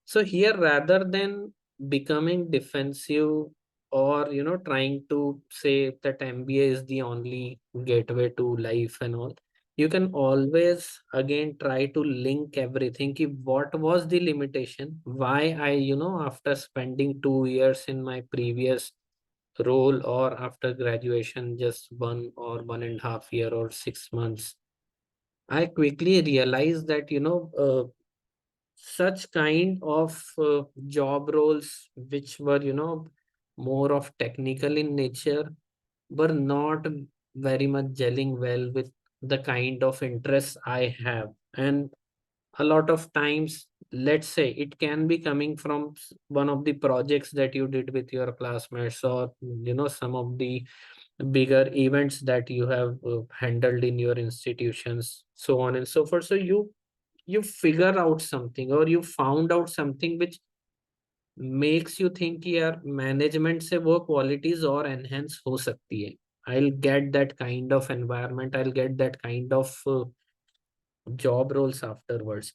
So here, rather than becoming defensive or trying to say that MBA is the only gateway to life and all, you can always again try to link everything. Ki what was the limitation? Why I, after spending 2 years in my previous role or after graduation, just 1 or 1.5 year or 6 months, I quickly realized that, such kind of job roles which were more of technical in nature were not very much gelling well with the kind of interests I have. And a lot of times, let's say it can be coming from one of the projects that you did with your classmates, or some of the bigger events that you have handled in your institutions, so on and so forth. So you figure out something, or you found out something which makes you think कि यार management से वो qualities और enhance हो सकती है. I'll get that kind of environment, I'll get that kind of job roles afterwards.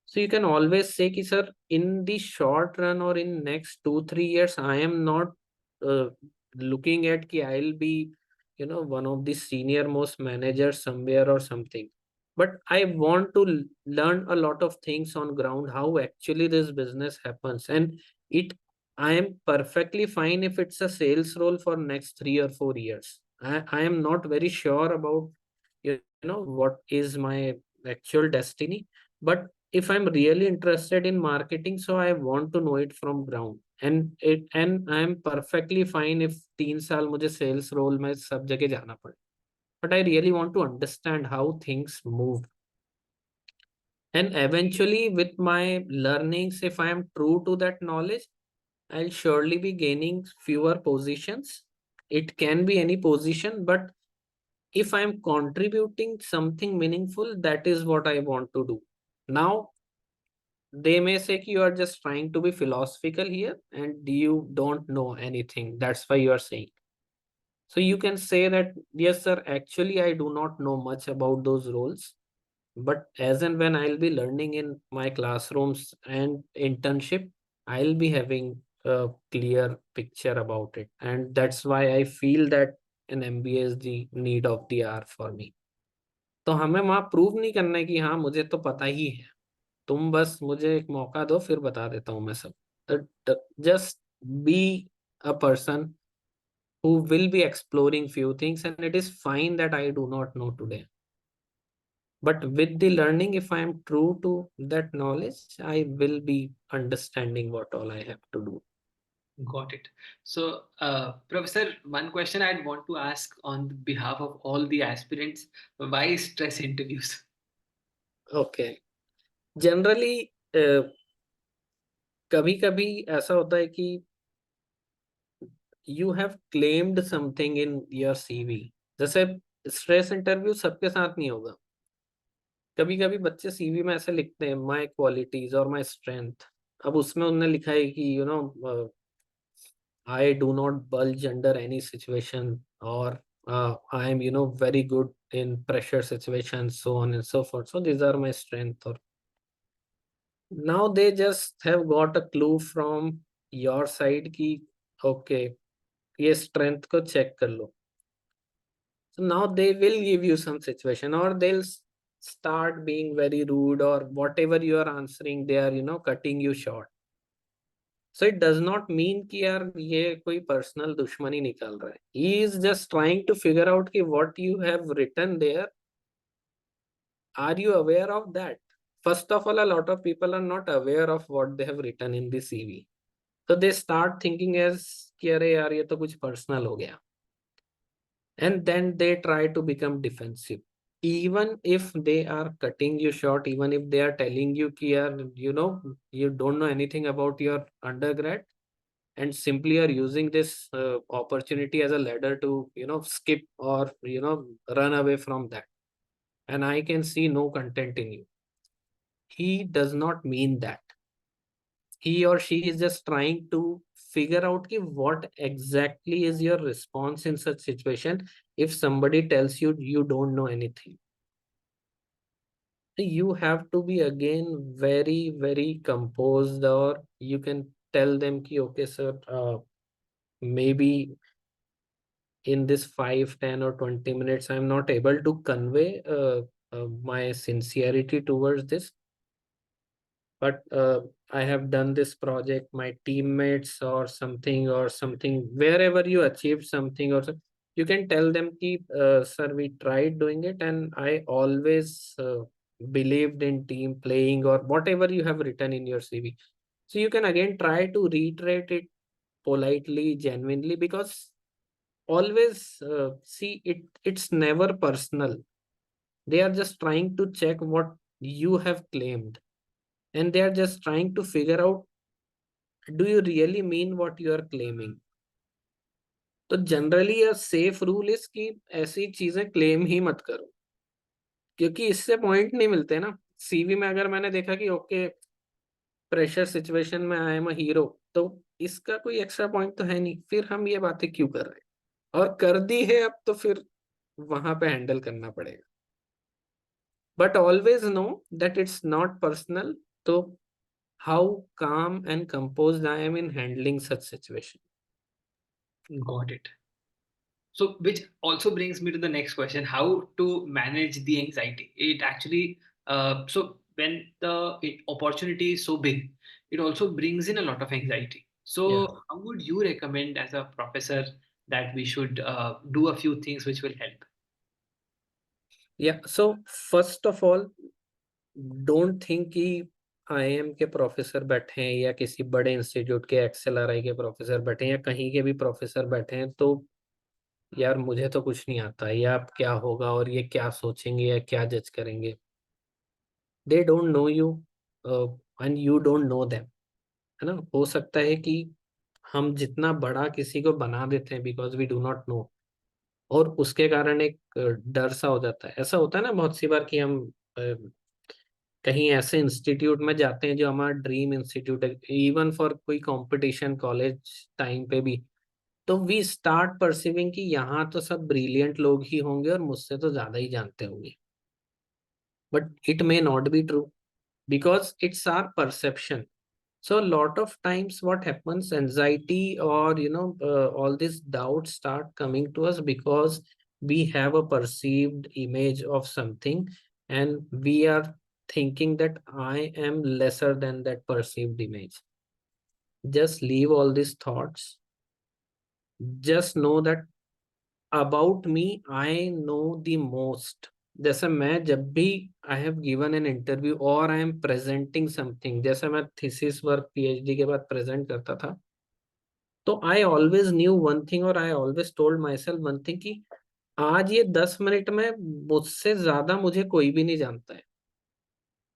So you can always say कि sir, in the short run or in next 2 3 years, I am not uh, looking at कि I'll be one of the senior most managers somewhere or something. But I want to learn a lot of things on ground, how actually this business happens. And it I am perfectly fine if it's a sales role for next 3 or 4 years. I am not very sure about what is my actual destiny. But if I'm really interested in marketing, so I want to know it from ground. And I'm perfectly fine if 3 साल मुझे sales role में सब जगह जाना पड़े. But I really want to understand how things move. And eventually, with my learnings, if I am true to that knowledge, I'll surely be gaining fewer positions. It can be any position, but if I'm contributing something meaningful, that is what I want to do. Now, they may say you are just trying to be philosophical here and you don't know anything. That's why you are saying. So you can say that, yes, sir, actually, I do not know much about those roles. But as and when I'll be learning in my classrooms and internship, I'll be having a clear picture about it. And that's why I feel that an MBA is the need of the hour for me. तो हमें वहां prove नहीं करना है कि हाँ मुझे तो पता ही है. तुम बस मुझे एक मौका दो, फिर बता देता हूँ मैं सब. Just be a person who will be exploring few things, and it is fine that I do not know today. But with the learning, if I am true to that knowledge, I will be understanding what all I have to do. Got it. So, Professor, one question I'd want to ask on behalf of all the aspirants: why stress interviews? Okay. Generally, कभी कभी ऐसा होता है कि you have claimed something in your CV. जैसे stress interview सबके साथ नहीं होगा. कभी कभी बच्चे सीवी में ऐसे लिखते हैं माय क्वालिटीज और माय स्ट्रेंथ. अब उसमें उन्होंने लिखा है कि I do not bulge under any situation, or I am, very good in pressure situations, so on and so forth. So these are my strength. Or now they just have got a clue from your side ki, okay, ये strength को check कर लो. So now they will give you some situation, or they'll start being very rude, or whatever you are answering, they are, cutting you short. So it does not mean कि यार ये कोई personal दुश्मनी निकाल रहा है. He is just trying to figure out कि what you have written there, are you aware of that? first of all, a lot of people are not aware of what they have written in the CV. So they start thinking as कि अरे यार ये तो कुछ personal हो गया, and then they try to become defensive. Even if they are cutting you short, even if they are telling you कि यार you don't know anything about your undergrad, and simply are using this opportunity as a ladder to skip or run away from that, and I can see no content in you. He does not mean that. He or she is just trying to figure out ki what exactly is your response in such situation if somebody tells you you don't know anything. You have to be again very very composed, or you can tell them ki okay sir, maybe in this 5, 10, or 20 minutes I'm not able to convey my sincerity towards this, but I have done this project, my teammates or something, wherever you achieved something or you can tell them keep sir, we tried doing it and I always believed in team playing, or whatever you have written in your CV. So you can again try to reiterate it politely, genuinely, because always see it's never personal. They are just trying to check what you have claimed, and they are just trying to figure out, do you really mean what you are claiming? तो generally a safe rule is कि ऐसी चीजें claim ही मत करो, क्योंकि इससे point नहीं मिलते ना। सीवी में अगर मैंने देखा कि ओके प्रेशर सिचुएशन में आई एम अ हीरो, तो इसका कोई एक्स्ट्रा पॉइंट तो है नहीं, फिर हम ये बातें क्यों कर रहे हैं? और कर दी है अब तो फिर वहां पे हैंडल करना पड़ेगा, but always know that it's not personal. तो हाउ काम and composed I am in handling such situation. Got it. So, which also brings me to the next question: how to manage the anxiety? It actually, so when the opportunity is so big, it also brings in a lot of anxiety. Yeah. So, how would you recommend as a professor that we should do a few things which will help? Yeah. So first of all, don't think कि IIM के professor बैठे हैं या किसी बड़े institute के XLRI के professor बैठे हैं या कहीं के भी प्रोफेसर बैठे हैं तो यार मुझे तो कुछ नहीं आता, या अब क्या होगा और ये क्या सोचेंगे या क्या जज करेंगे। They don't know you and you don't know them, है ना। हो सकता है कि हम जितना बड़ा किसी को बना देते हैं because we do not know, और उसके कारण एक डर सा हो जाता है। ऐसा होता है ना बहुत सी बार कि हम कहीं ऐसे इंस्टीट्यूट में जाते हैं जो हमारा ड्रीम इंस्टीट्यूट है, इवन फॉर कोई कंपटीशन कॉलेज टाइम पे भी, तो वी स्टार्ट परसीविंग कि यहाँ तो सब ब्रिलियंट लोग ही होंगे और मुझसे तो ज्यादा ही जानते होंगे, but it may not be true because it's our perception. So a lot of times what happens, anxiety or all these doubts start coming to us because we have a perceived image of something, and we are thinking that I am lesser than that perceived image. Just leave all these thoughts. Just know that about me I know the most. जैसे मैं जब भी I have given an interview और I am presenting something, जैसे मैं thesis work PhD के बाद present करता था, तो I always knew one thing और I always told myself one thing कि आज ये 10 मिनट में मुझसे ज्यादा मुझे कोई भी नहीं जानता है।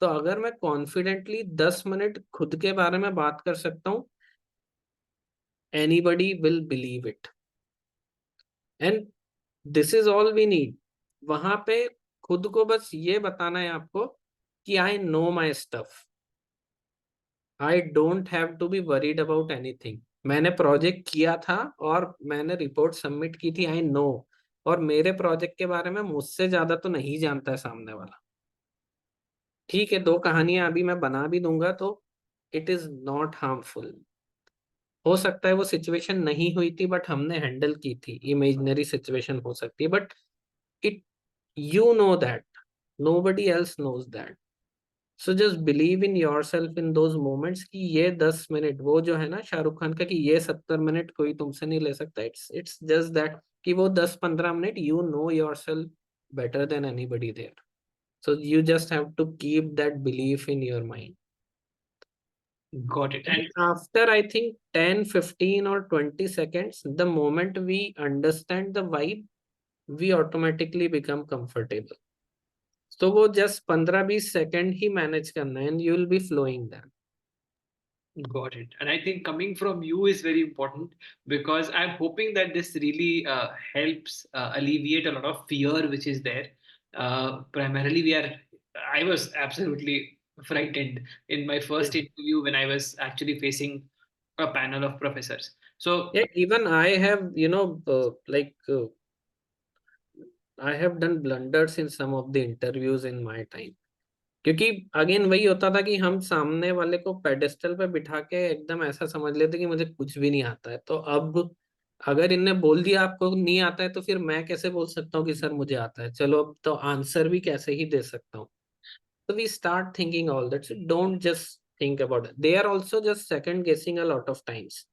तो अगर मैं कॉन्फिडेंटली 10 मिनट खुद के बारे में बात कर सकता हूँ, anybody will believe it, and this is all we need. वहां पे खुद को बस ये बताना है आपको कि I know my stuff, I don't have to be worried about anything. मैंने प्रोजेक्ट किया था और मैंने रिपोर्ट सबमिट की थी, आई नो, और मेरे प्रोजेक्ट के बारे में मुझसे ज्यादा तो नहीं जानता है सामने वाला। ठीक है, दो कहानियां अभी मैं बना भी दूंगा तो इट इज नॉट हार्मफुल। हो सकता है वो सिचुएशन नहीं हुई थी बट हमने हैंडल की थी, इमेजिनरी सिचुएशन हो सकती है, but it you know that, nobody else knows that. So just believe in your self in those moments कि ये 10 मिनट, वो जो है ना शाहरुख खान का कि ये 70 मिनट कोई तुमसे नहीं ले सकता, इट्स जस्ट दैट कि वो 10-15 minute you know yourself better than anybody there. So you just have to keep that belief in your mind. Got it. And And after I think 10, 15, or 20 seconds, the moment we understand the vibe, we automatically become comfortable. So वो just 15-20 second ही manage करना है and you will be flowing then. got it. And I think coming from you is very important because I'm hoping that this really helps alleviate a lot of fear which is there. Primarily, I was absolutely frightened in my Yeah. first interview when I was actually facing a panel of professors. So, Yeah, even I have, I have done blunders in some of the interviews in my time. क्योंकि again वही होता था कि हम सामने वाले को pedestal पे बिठा के एकदम ऐसा समझ लेते कि मुझे कुछ भी नहीं आता है, तो अब अगर इनने बोल दिया आपको नहीं आता है तो फिर मैं कैसे बोल सकता हूँ कि सर मुझे आता है, चलो अब तो आंसर भी कैसे ही दे सकता हूँ. So we start thinking all that. So don't just think about it. They are also just second guessing a lot of times.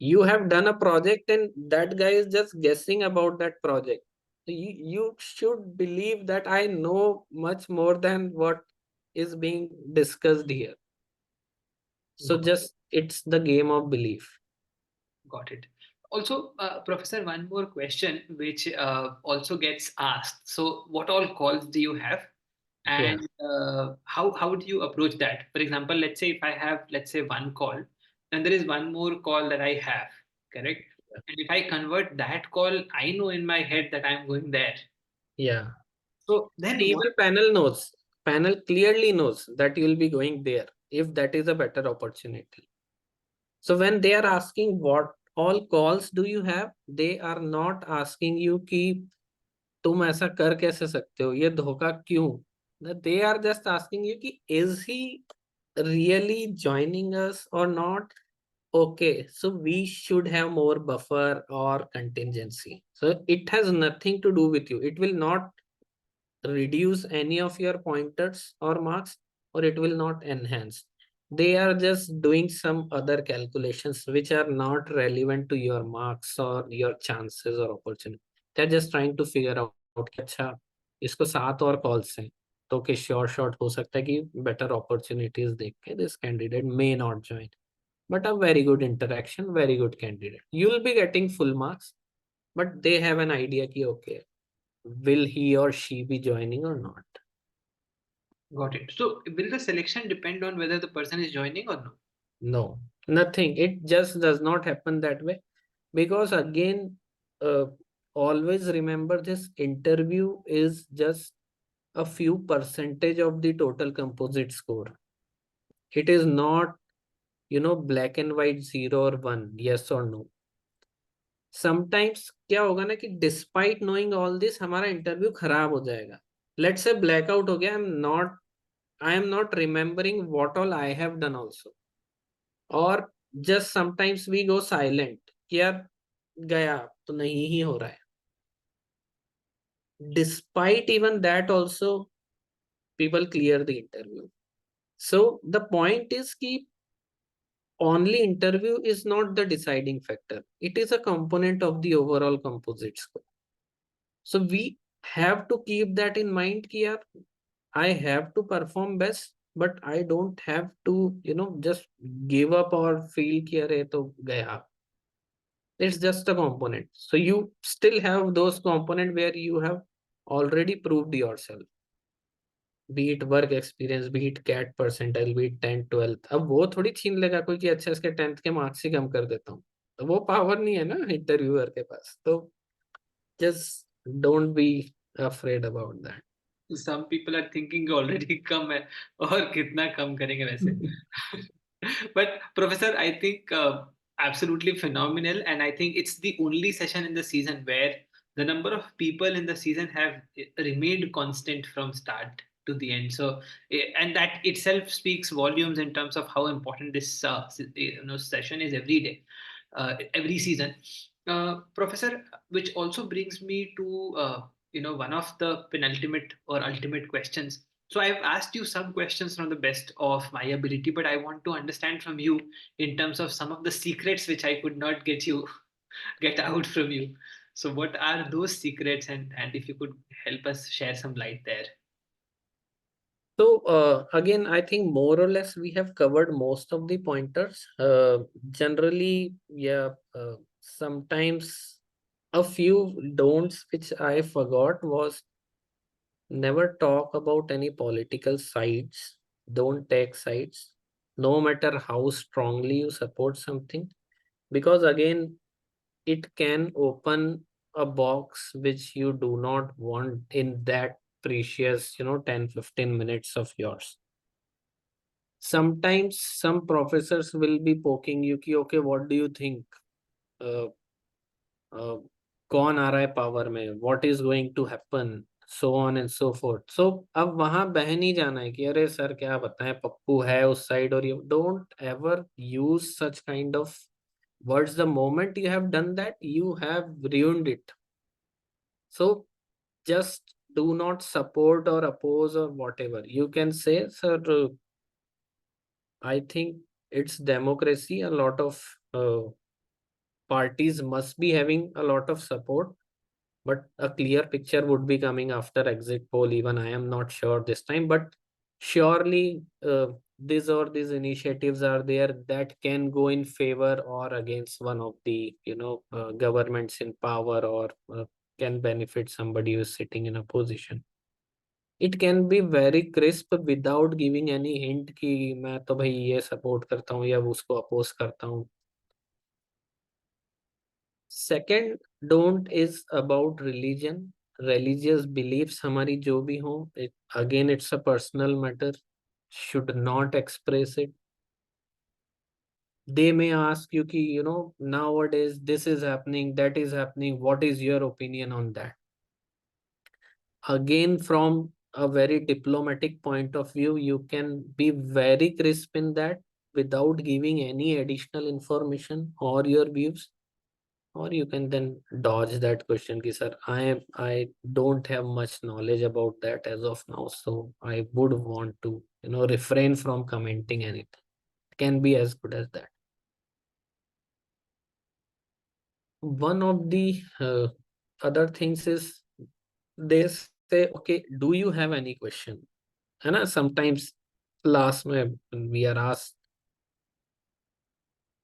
You have done a project and that guy is just guessing about that project. So you should believe that I know much more than what is being discussed here. So just it's the game of belief. got it. Also, Professor, one more question which also gets asked. So, what all calls do you have, Yeah. and how do you approach that? For example, let's say if I have, let's say, one call, and there is one more call that I have, correct? And if I convert that call, I know in my head that I'm going there. Yeah. So And then what? even panel clearly knows that you'll be going there if that is a better opportunity. So when they are asking what all calls do you have, they are not asking you कि तुम ऐसा कर कैसे सकते हो, ये धोखा क्यों. They are just asking you कि is he really joining us or not. Okay, so we should have more buffer or contingency. So it has nothing to do with you. It will not reduce any of your pointers or marks, or it will not enhance. They are just doing some other calculations which are not relevant to your marks or your chances or opportunity. They're just trying to figure out कि अच्छा इसको 7 और calls हैं, तो कि sure shot हो सकता है कि बेटर अपॉर्चुनिटीज देख के this candidate may not join. But a very good interaction, very good candidate, you will be getting full marks, but they have an idea ki okay, will he or she be joining or not. Got it. So will the selection depend on whether the person is joining or no? No, nothing. It just does not happen that way. Because again, uh, always remember this interview is just a few percentage of the total composite score. It is not, black and white 0 or 1, yes or no. Sometimes क्या होगा ना कि despite knowing all this हमारा interview खराब हो जाएगा. Let's say blackout हो गया, I am not remembering what all I have done also, और just sometimes we go silent कि यार गया तो नहीं ही हो रहा है. Despite even that also people clear the interview. So the point is कि only interview is not the deciding factor, it is a component of the overall composite score. So we have to keep that in mind कि यार I have to perform best, but I don't have to, just give up or feel कि अरे तो गया. It's just a component. So you still have those component where you have already proved yourself. Be it work experience, be it CAT percentile, be it 10th 12th. अब वो थोड़ी छीन लेगा कोई कि अच्छा इसके 10th के मार्क्स ही कम कर देता हूँ, तो वो पावर नहीं है ना इंटरव्यूअर के पास. तो just don't be afraid about that. Some people are thinking already कम है और कितना कम करेंगे वैसे. But Professor, I think absolutely phenomenal, and I think it's the only session in the season where the number of people in the season have remained constant from start to the end. So, and that itself speaks volumes in terms of how important this session is every day, every season. Professor, which also brings me to one of the penultimate or ultimate questions. So I've asked you some questions from the best of my ability, but I want to understand from you, in terms of some of the secrets which I could not get out from you. So what are those secrets, and if you could help us share some light there? So again, I think more or less we have covered most of the pointers. Generally, yeah, sometimes a few don'ts which I forgot was never talk about any political sides. Don't take sides, no matter how strongly you support something, because again, it can open a box which you do not want in that precious, 10-15 minutes of yours. Sometimes some professors will be poking you कि okay, what do you think, uh, uh, कौन आ रहा है power में, what is going to happen, so on and so forth. So अब वहां बह नहीं जाना है कि अरे सर क्या बताएं, पप्पू है उस साइड, और you don't ever use such kind of words. The moment you have done that, you have ruined it. So just do not support or oppose or whatever. You can say, sir, I think it's democracy. A lot of parties must be having a lot of support, but a clear picture would be coming after exit poll. Even I am not sure this time, but surely these or these initiatives are there that can go in favor or against one of the governments in power, or can benefit somebody who is sitting in a position. It can be very crisp without giving any hint कि मैं तो भाई ये support करता हूँ या उसको oppose करता हूँ. Second don't is about religion. Religious beliefs हमारी जो भी हो, again it's a personal matter. Should not express it. They may ask you कि nowadays this is happening, that is happening, what is your opinion on that? Again, from a very diplomatic point of view, you can be very crisp in that without giving any additional information or your views. Or you can then dodge that question ki sir, I don't have much knowledge about that as of now, so I would want to refrain from commenting anything. It can be as good as that. One of the other things is they say, okay, do you have any question? है ना, sometimes class में we are asked.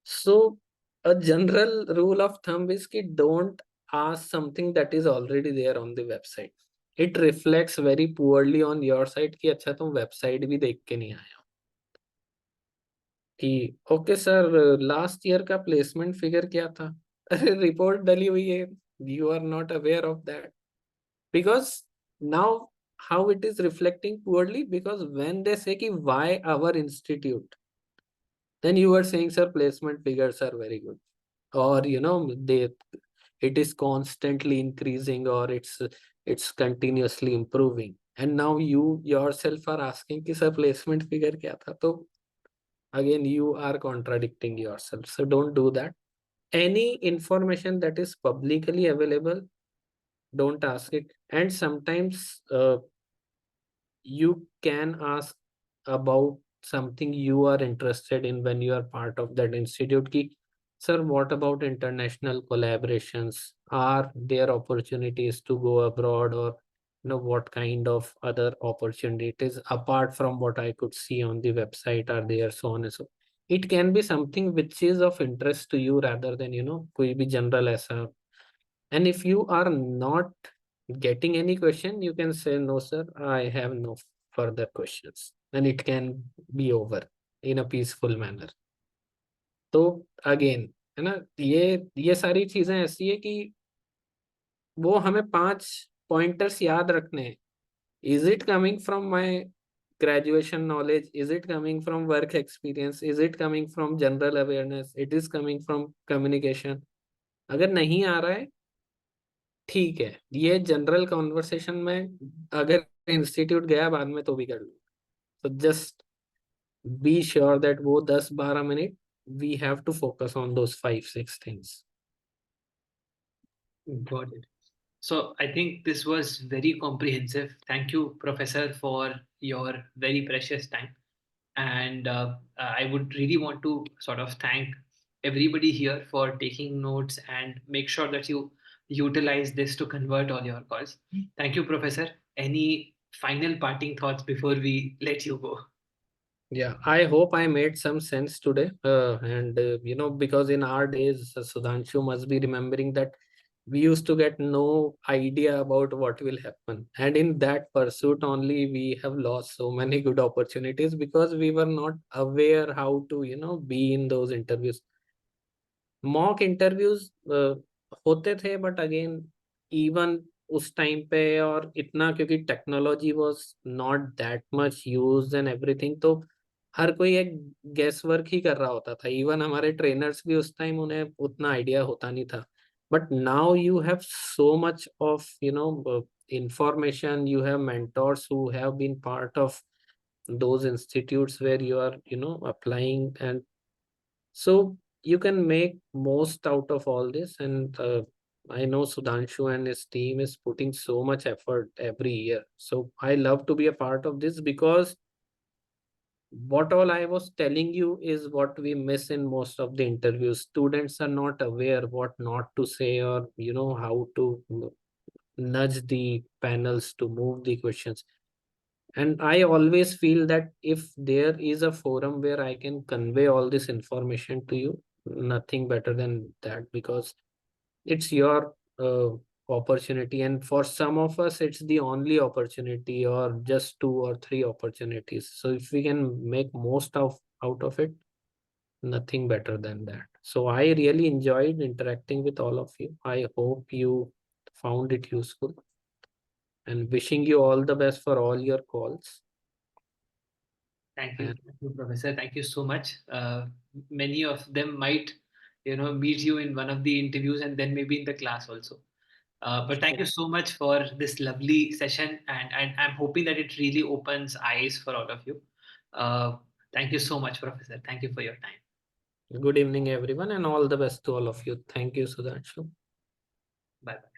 So a general rule of thumb is कि don't ask something that is already there on the website. It reflects very poorly on your side कि अच्छा तुम website भी देख के नहीं आए हो. कि ओके सर, लास्ट ईयर का प्लेसमेंट फिगर क्या था? अरे रिपोर्ट डली हुई है, you are not aware of that. Because now how it is reflecting poorly, because when they say कि why our institute, then you are saying sir placement figures are very good, or they, it is constantly increasing, or it's continuously improving, and now you yourself are asking कि sir placement figure क्या था. तो again you are contradicting yourself, so don't do that. Any information that is publicly available, don't ask it. And sometimes you can ask about something you are interested in when you are part of that institute ki, sir, what about international collaborations? Are there opportunities to go abroad, or what kind of other opportunities apart from what I could see on the website are there, so on and so. It can be something which is of interest to you rather than कोई भी general ऐसा. And if you are not getting any question, you can say, no, sir, I have no further questions. And it can be over in a peaceful manner. तो again, है ना, ये सारी चीजें ऐसी है कि वो हमें 5 पॉइंटर्स याद रखने हैं. Is it coming from my graduation knowledge? Is it coming from work experience? Is it coming from general awareness? It is coming from communication? अगर नहीं आ रहा है, ठीक है, ये जनरल कॉन्वर्सेशन में अगर इंस्टीट्यूट गया बाद में तो भी कर लो. तो जस्ट बी श्योर दैट वो 10-12 minute we have to focus on those 5-6 things. Got it. So I think this was very comprehensive. Thank you, Professor, for your very precious time. And I would really want to sort of thank everybody here for taking notes and make sure that you utilize this to convert all your calls. Thank you, Professor. Any final parting thoughts before we let you go? Yeah, I hope I made some sense today. And because in our days, Sudhanshu must be remembering that we used to get no idea about what will happen. And in that pursuit only, we have lost so many good opportunities because we were not aware how to, be in those interviews. Mock interviews होते थे but again even उस time पे और इतना क्योंकि technology was not that much used and everything तो हर कोई एक गेस वर्क ही कर रहा होता था इवन हमारे ट्रेनर्स भी उस टाइम उन्हें उतना आइडिया होता नहीं था but now you have so much of information you have mentors who have been part of those institutes where you are applying and so you can make most out of all this, and I know Sudhanshu and his team is putting so much effort every year. So I love to be a part of this because what all I was telling you is what we miss in most of the interviews. Students are not aware what not to say or how to nudge the panels to move the questions. And I always feel that if there is a forum where I can convey all this information to you, nothing better than that because it's your opportunity. And for some of us, it's the only opportunity or just two or three opportunities. So if we can make most of out of it, nothing better than that. So I really enjoyed interacting with all of you. I hope you found it useful and wishing you all the best for all your calls. And Thank you, Professor. Thank you so much. Many of them might, meet you in one of the interviews and then maybe in the class also. But thank you so much for this lovely session, and I'm hoping that it really opens eyes for all of you. Uh, Thank you so much, Professor. Thank you for your time. good evening, everyone, and all the best to all of you. Thank you, Sudhanshu. Bye bye.